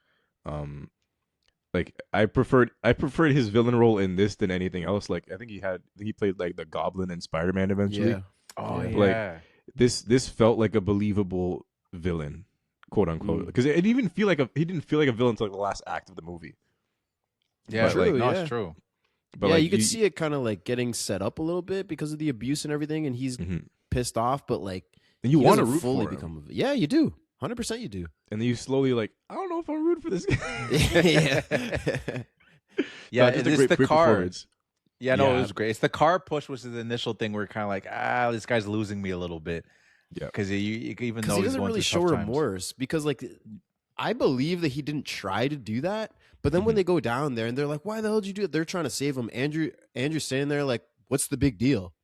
Like I preferred his villain role in this than anything else. Like I think he played like the Goblin in Spider-Man eventually. Yeah. Oh yeah. Like this felt like a believable villain, quote unquote. Because it didn't even feel like he didn't feel like a villain until like the last act of the movie. Yeah, true, like, no, yeah. it's true. But yeah, like, you could see it kind of like getting set up a little bit because of the abuse and everything, and he's pissed off. But like, and you want to root fully for him. Yeah, you do. 100% you do. And then you slowly like, I don't know if I'm rooting for this guy. Yeah, just it's the car. Yeah, no, Yeah. it was great. It's the car push, which is the initial thing where kind of like, this guy's losing me a little bit. Yeah, because even though he he's doesn't going really through show tough times. remorse, because like I believe that he didn't try to do that, but then when they go down there and they're like, why the hell did you do it? They're trying to save him. Andrew's standing there like, what's the big deal?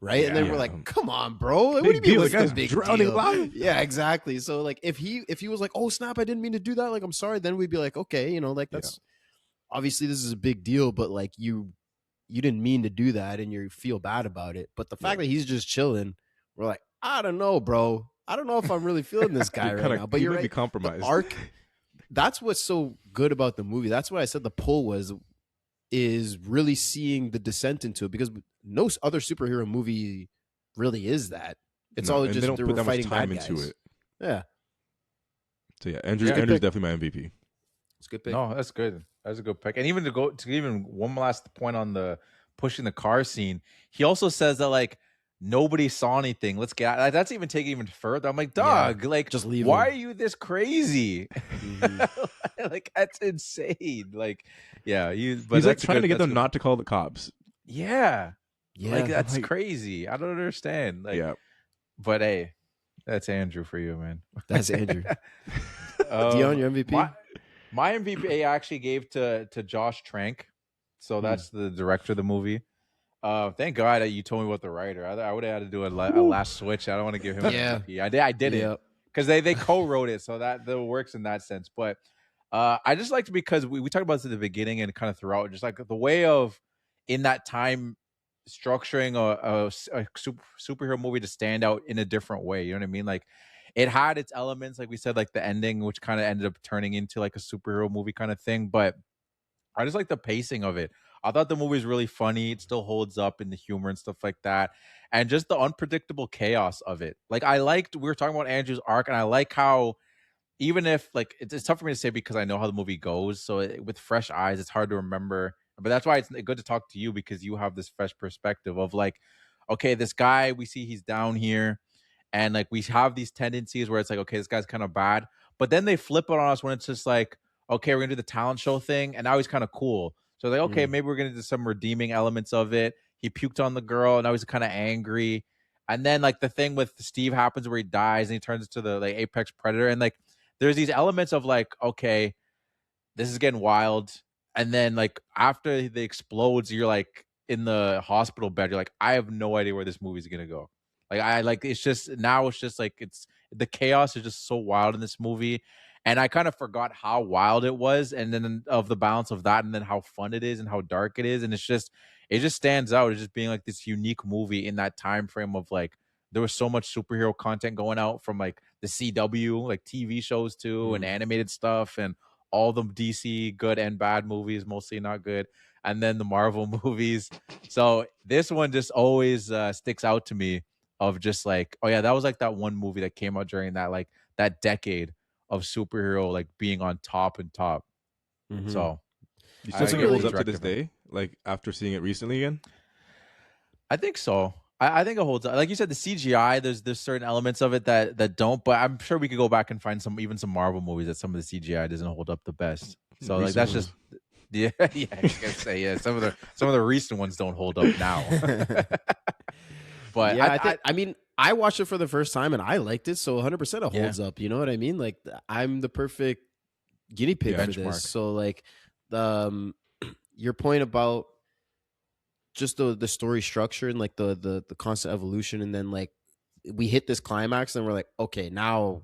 Right? And then we're like, come on, bro. Like, what do you mean what's the big deal? Live. Yeah, exactly. So like if he was like, oh snap, I didn't mean to do that, like I'm sorry, then we'd be like, okay, you know, like that's obviously this is a big deal, but like you didn't mean to do that and you feel bad about it. But the fact that he's just chilling, we're like, I don't know, bro. I don't know if I'm really feeling this guy right now. But you're right. Compromised. The arc, that's what's so good about the movie. That's what I said the pull is really seeing the descent into it, because no other superhero movie really is that. It's all just they don't put that much time into it. Yeah. So yeah, Andrew's definitely my MVP. It's a good pick. No, that's good. That's a good pick. And even even one last point on the pushing the car scene, he also says that like nobody saw anything. Let's get out. Like, that's even taking even further. I'm like, dog, like just leave. Why are you this crazy? Like that's insane. Like, yeah, he's like trying to get them not to call the cops. Yeah, like that's crazy. I don't understand. Like, but hey, that's Andrew for you, man. That's Andrew. Dion, your MVP. My MVP I actually gave to Josh Trank. So that's the director of the movie. Thank God that you told me about the writer. I would have had to do a last switch. I don't want to give him an MVP. I did it because they co-wrote it, so that works in that sense. But I just liked it because we talked about this at the beginning and kind of throughout, just like the way of in that time structuring a superhero movie to stand out in a different way. You know what I mean? Like it had its elements, like we said, like the ending, which kind of ended up turning into like a superhero movie kind of thing. But I just like the pacing of it. I thought the movie was really funny. It still holds up in the humor and stuff like that. and just the unpredictable chaos of it. Like we were talking about Andrew's arc, and I like how even if like it's tough for me to say because I know how the movie goes, so with fresh eyes, it's hard to remember. But that's why it's good to talk to you because you have this fresh perspective of like, okay, this guy we see he's down here, and like we have these tendencies where it's like, okay, this guy's kind of bad, but then they flip it on us when it's just like, okay, we're gonna do the talent show thing, and now he's kind of cool. So like, okay, maybe we're gonna do some redeeming elements of it. He puked on the girl, and now he's kind of angry. And then like the thing with Steve happens where he dies and he turns into the like apex predator, and like there's these elements of like, okay, this is getting wild. And then like after it explodes, you're like in the hospital bed. You're like, I have no idea where this movie's gonna go. Like it's just like the chaos is just so wild in this movie. And I kind of forgot how wild it was, and then of the balance of that, and then how fun it is and how dark it is. And it just stands out as just being like this unique movie in that time frame of like there was so much superhero content going out from like the CW, like TV shows too, and animated stuff, and all the DC good and bad movies, mostly not good, and then the Marvel movies. So this one just always sticks out to me of just like, oh yeah, that was like that one movie that came out during that decade of superhero like being on top and top. So you still think it holds up to this day, like after seeing it recently again? I think so. I think it holds up. Like you said, the CGI, there's certain elements of it that don't, but I'm sure we could go back and find some Marvel movies that some of the CGI doesn't hold up the best. So like that's just yeah, I was gonna say yeah. Some of the recent ones don't hold up now. But yeah, I mean, I watched it for the first time and I liked it, so 100% it holds up. You know what I mean? Like I'm the perfect guinea pig for this. So like, your point about just the story structure and like the constant evolution, and then like we hit this climax and we're like, okay, now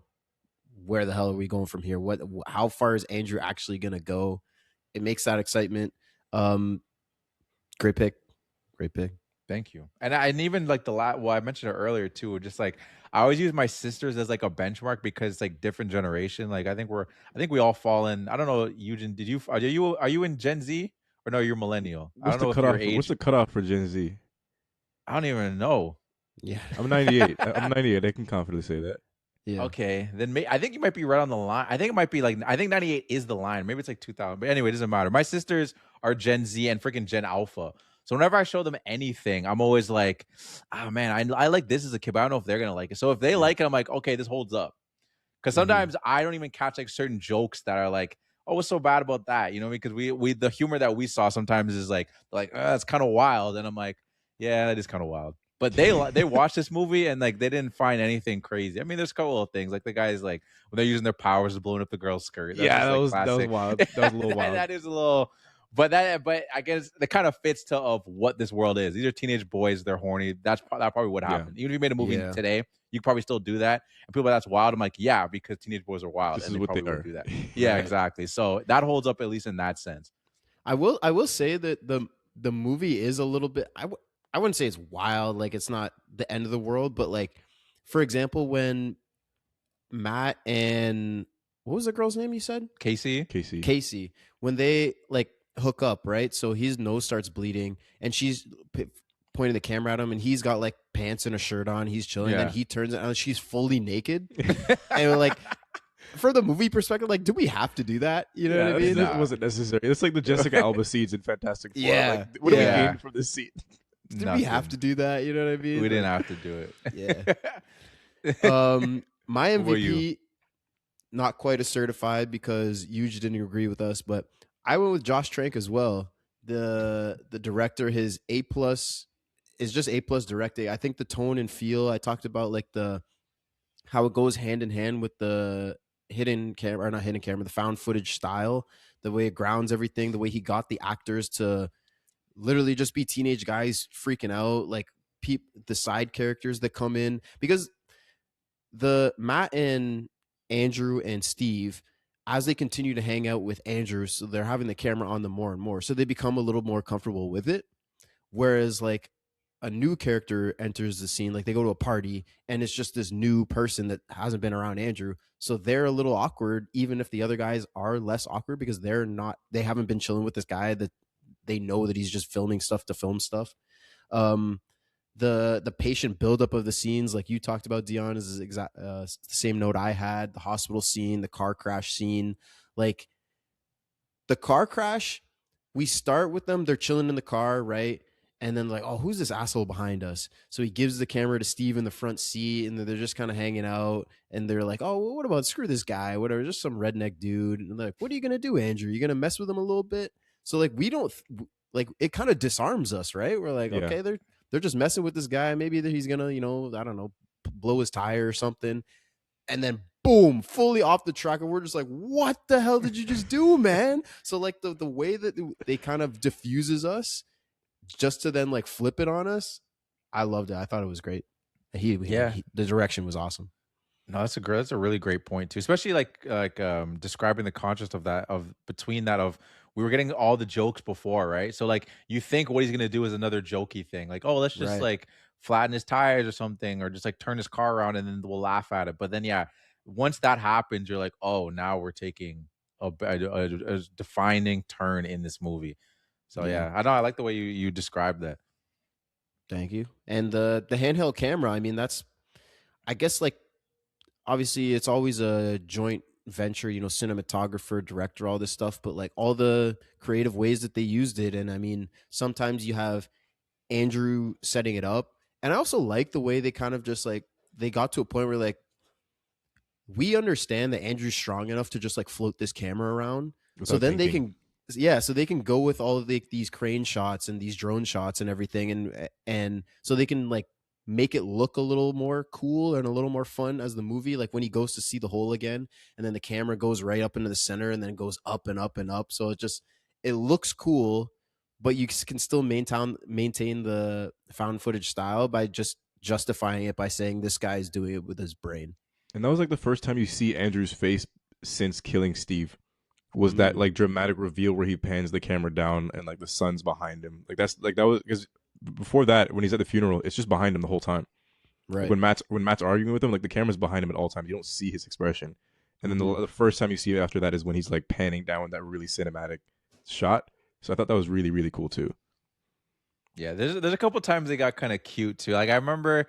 where the hell are we going from here? How far is Andrew actually gonna go? It makes that excitement. Great pick. Thank you. And even like I mentioned it earlier too, just like I always use my sisters as like a benchmark because it's like different generation. Like I think we all fall in. I don't know, Yujen, are you in Gen Z or no, you're millennial? What's I don't the know cutoff? What's the cutoff for Gen Z? I don't even know. Yeah. I'm 98. I'm 98. I can confidently say that. Yeah. Okay. Then I think you might be right on the line. I think it might be like, I think 98 is the line. Maybe it's like 2000. But anyway, it doesn't matter. My sisters are Gen Z and freaking Gen Alpha. So whenever I show them anything, I'm always like, oh man, I like this as a kid, but I don't know if they're going to like it. So if they like it, I'm like, okay, this holds up. Because sometimes I don't even catch like certain jokes that are like, oh, what's so bad about that? You know, because we the humor that we saw sometimes is like that's kind of wild. And I'm like, yeah, that is kind of wild. But they watched this movie and like they didn't find anything crazy. I mean, there's a couple of things like the guys like when they're using their powers to blowing up the girl's skirt. That was wild. That was a little wild. That is a little. But I guess that kind of fits to of what this world is. These are teenage boys. They're horny. That probably would happen. Even if you made a movie today, you could probably still do that. And people, that's wild. I'm like, yeah, because teenage boys are wild. This and is what they are. Do that. Yeah, exactly. So that holds up at least in that sense. I will say that the movie is a little bit. I wouldn't say it's wild. Like it's not the end of the world, but like, for example, when Matt and what was the girl's name you said? Casey. When they like hook up, right? So his nose starts bleeding and she's pointing the camera at him and he's got like pants and a shirt on. He's chilling. And then he turns it on. She's fully naked. And we're like, for the movie perspective, like, do we have to do that? You know what I mean? It wasn't necessary. It's like the Jessica Alba scenes in Fantastic Four. Yeah. Like, what do we gain from this scene? Did we have to do that? You know what I mean? We didn't have to do it. Yeah. My MVP, not quite a certified because Yujen didn't agree with us, but I went with Josh Trank as well. The director, his A+ is just A+ directing. I think the tone and feel, I talked about like how it goes hand in hand with the the found footage style, the way it grounds everything, the way he got the actors to literally just be teenage guys freaking out, like the side characters that come in, because the Matt and Andrew and Steve, as they continue to hang out with Andrew, so they're having the camera on them more and more, so they become a little more comfortable with it. Whereas like a new character enters the scene, like they go to a party and it's just this new person that hasn't been around Andrew, so they're a little awkward, even if the other guys are less awkward because they haven't been chilling with this guy that they know that he's just filming stuff to film stuff. the patient buildup of the scenes, like you talked about, Dion, is exact the same note I had. The hospital scene, the car crash scene, like the car crash. We start with them; they're chilling in the car, right? And then like, oh, who's this asshole behind us? So he gives the camera to Steve in the front seat, and they're just kind of hanging out. And they're like, oh, well, what about screw this guy? Whatever, just some redneck dude. And they're like, what are you gonna do, Andrew? You gonna mess with him a little bit? So like, we don't like it. Kind of disarms us, right? We're like, okay, they're just messing with this guy. Maybe he's gonna, I don't know, blow his tire or something. And then boom, fully off the track, and we're just like, what the hell did you just do, man? So like the way that they kind of diffuses us, just to then like flip it on us, I loved it. I thought it was great. The direction was awesome. No, that's a really great point too, especially like describing the contrast of that, of between that, of we were getting all the jokes before, right? So like you think what he's gonna do is another jokey thing, like, oh, let's just like flatten his tires or something, or just like turn his car around and then we'll laugh at it. But then once that happens, you're like, oh, now we're taking a defining turn in this movie. So I know, I like the way you described that. Thank you. And the handheld camera, I mean, that's, I guess, like, obviously it's always a joint venture, cinematographer, director, all this stuff, but like all the creative ways that they used it. And I mean, sometimes you have Andrew setting it up. And I also like the way they kind of just like, they got to a point where like, we understand that Andrew's strong enough to just like float this camera around. So then they can, so they can go with all of these crane shots and these drone shots and everything. And so they can like make it look a little more cool and a little more fun as the movie. Like when he goes to see the hole again, and then the camera goes right up into the center and then goes up and up and up. So it looks cool, but you can still maintain the found footage style by just justifying it by saying this guy's doing it with his brain. And that was like the first time you see Andrew's face since killing Steve. Was that like dramatic reveal where he pans the camera down and like the sun's behind him? Like that was because before that, when he's at the funeral, it's just behind him the whole time. Right. Like when Matt's arguing with him, like the camera's behind him at all times. You don't see his expression. And then the first time you see it after that is when he's like panning down with that really cinematic shot. So I thought that was really, really cool too. Yeah, there's a couple times they got kind of cute too. Like I remember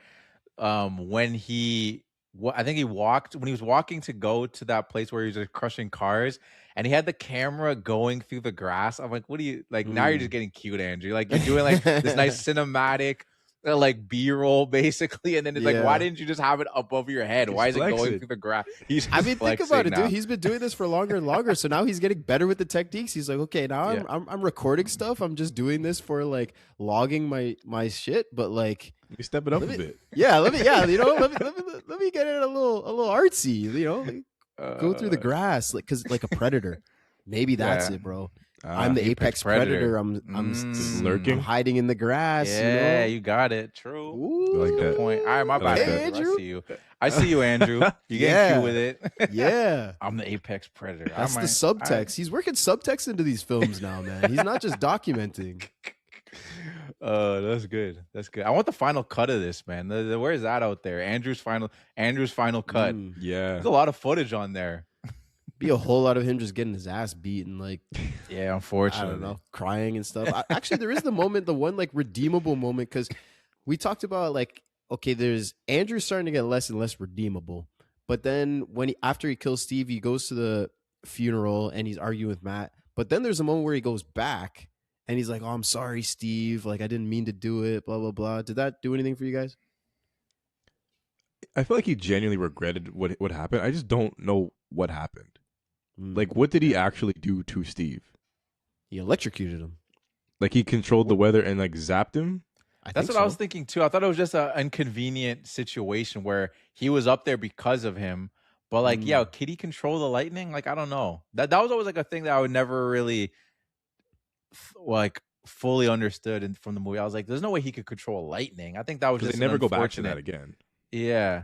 when he was walking to go to that place where he was just crushing cars, and he had the camera going through the grass. I'm like, what do you like? Now you're just getting cute, Andrew. Like you're doing like this nice cinematic like B-roll basically, and then it's like, why didn't you just have it above your head? Why is it going through the grass? Think about it, dude. He's been doing this for longer and longer, so now he's getting better with the techniques. He's like, okay, now I'm recording stuff. I'm just doing this for like logging my shit, but like you step it up a bit. Let me get it a little artsy. Go through the grass, like because like a predator. Maybe that's it, bro. I'm the apex predator. I'm lurking. I'm hiding in the grass. Yeah, you got it. True. Ooh, like good point. All right, my bad, Andrew. I see you, Andrew. You getting cute with it. Yeah. I'm the apex predator. That's the subtext. He's working subtext into these films now, man. He's not just documenting. That's good. That's good. I want the final cut of this, man. Where is that out there? Andrew's final cut. Yeah. There's a lot of footage on there. Be a whole lot of him just getting his ass beat and like, yeah, unfortunately, I don't know, crying and stuff. Actually, there is the one like redeemable moment, because we talked about like, okay, there's Andrew starting to get less and less redeemable, but then after he kills Steve, he goes to the funeral and he's arguing with Matt. But then there's a moment where he goes back and he's like, "Oh, I'm sorry, Steve. Like I didn't mean to do it. Blah blah blah." Did that do anything for you guys? I feel like he genuinely regretted what happened. I just don't know what happened. Like, what did he actually do to Steve? He electrocuted him. Like, he controlled the weather and, like, zapped him? That's what I was thinking, too. I thought it was just an inconvenient situation where he was up there because of him. But, like, could he control the lightning? Like, I don't know. That was always, like, a thing that I would never really, like, fully understood from the movie. I was like, there's no way he could control lightning. I think that was just they never go back to that again. Yeah.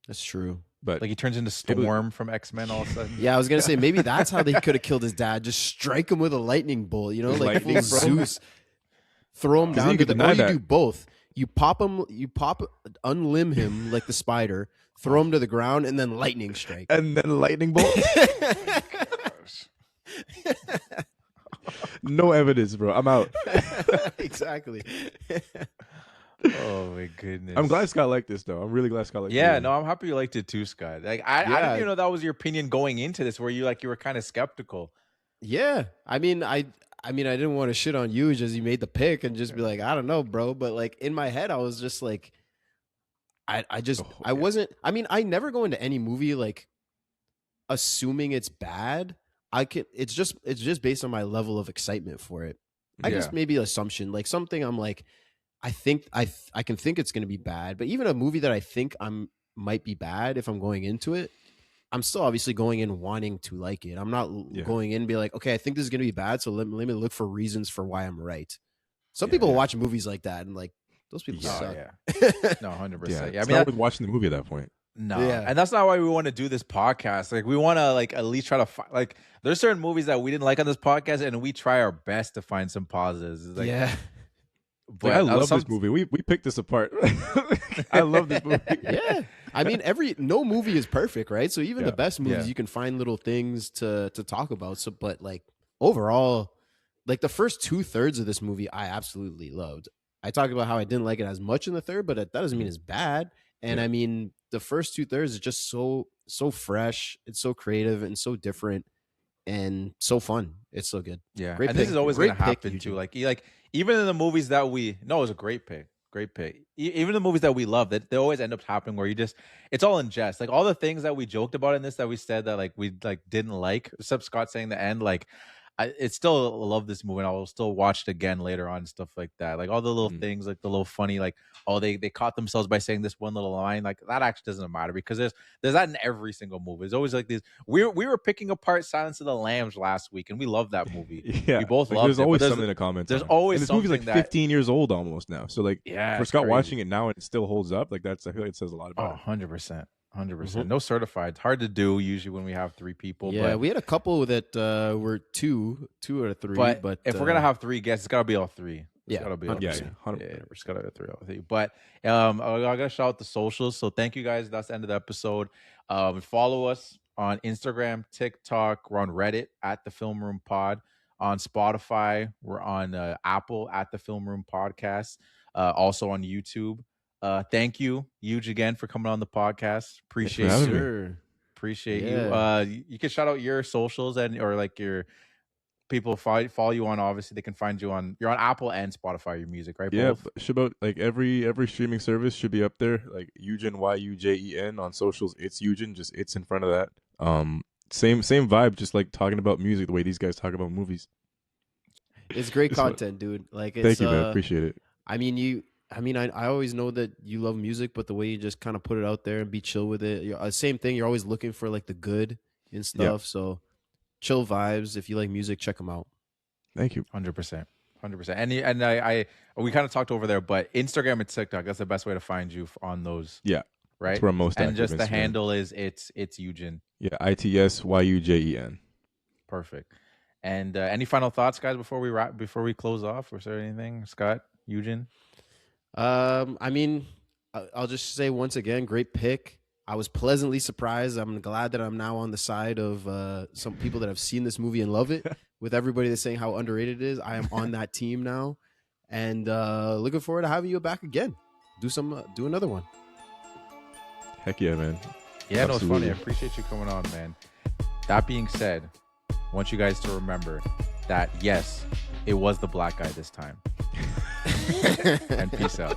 That's true. But like he turns into Storm from X-Men all of a sudden. Yeah, I was gonna say maybe that's how they could have killed his dad. Just strike him with a lightning bolt, like full Zeus. Throw him down to the. Or you do both. You unlimb him like the spider, throw him to the ground, and then lightning strike. And then lightning bolt. No evidence, bro. I'm out. Exactly. Oh my goodness. I'm glad Scott liked this though. I'm really glad Scott liked it. Yeah, no, I'm happy you liked it too, Scott. Like I didn't even know that was your opinion going into this, where you were kind of skeptical. Yeah. I mean, I didn't want to shit on you as you made the pick and just be like, I don't know, bro. But like in my head, I was just like, I wasn't. I mean, I never go into any movie like assuming it's bad. It's just based on my level of excitement for it. I guess maybe assumption, like something I'm like, I think I can think it's going to be bad, but even a movie that I think might be bad, if I'm going into it, I'm still obviously going in wanting to like it. I'm not going in and be like, okay, I think this is going to be bad, so let me look for reasons for why I'm right. Some people watch movies like that and like those people suck. Yeah. No, 100%. Yeah, I mean, not worth watching the movie at that point. No, and that's not why we want to do this podcast. Like, we want to like at least try to like. There's certain movies that we didn't like on this podcast, and we try our best to find some positives. It's like, but I love this movie. We picked this apart. I love this movie. Yeah, I mean, no movie is perfect, right? So even the best movies, you can find little things to talk about. So, but like overall, like the first 2/3 of this movie, I absolutely loved. I talked about how I didn't like it as much in the third, but that doesn't mean it's bad. And I mean, the first 2/3 is just so fresh. It's so creative and so different and so fun. It's so good. Yeah, great and pick. This is always going to happen Yujen. too. Like even in the movies that it was a great pick. Great pick. Even the movies that we love, that they always end up happening where it's all in jest. Like all the things that we joked about in this, that we said that like we like didn't like, except Scott saying the end, like I still love this movie and I'll still watch it again later on and stuff like that. Like all the little things, like the little funny, like, oh, they caught themselves by saying this one little line. Like that actually doesn't matter because there's that in every single movie. It's always like these. We were picking apart Silence of the Lambs last week and we love that movie. Yeah. We both like, loved there's it. Always something to comment There's on. always and this something movie's like 15 years old almost now. So like for Scott crazy. watching it now and it still holds up, like I feel like it says a lot about it. 100%. 100%. No certified. It's hard to do usually when we have 3 people. Yeah, we had a couple that were two out of 3. But if we're gonna have 3 guests, it's gotta be all 3. It's gotta be all 100%. 3. Yeah, it's gotta be 3 all 3. But I gotta shout out the socials. So thank you guys. That's the end of the episode. Follow us on Instagram, TikTok. We're on Reddit at the Film Room Pod. On Spotify, we're on Apple at the Film Room Podcast. Also on YouTube. Thank you, Yujen, again for coming on the podcast. Appreciate you. Appreciate you. You can shout out your socials or like your people follow you on. Obviously, they can find you you're on Apple and Spotify. Your music, right? Yeah, both? should about like every streaming service should be up there. Like Yujen, Yujen on socials. It's Yujen, just it's in front of that. Same vibe, just like talking about music the way these guys talk about movies. It's great content, dude. Like, thank you, man. Appreciate it. I always know that you love music, but the way you just kind of put it out there and be chill with it, same thing. You're always looking for like the good and stuff. So chill vibes. If you like music, check them out. Thank you. 100%. And I we kind of talked over there, but Instagram and TikTok, that's the best way to find you on those. Yeah. Right. That's where I'm most active. And just the Instagram. handle is it's Yujen. Yeah. ITSYUJEN. Perfect. And any final thoughts, guys, before we close off? Was there anything, Scott, Yujen? I mean, I'll just say once again, great pick. I was pleasantly surprised. I'm glad that I'm now on the side of some people that have seen this movie and love it. With everybody that's saying how underrated it is, I am on that team now, and looking forward to having you back again. Do another one. Heck yeah, man. Yeah, no, it's funny. I appreciate you coming on, man. That being said, I want you guys to remember that yes, it was the black guy this time. And peace out.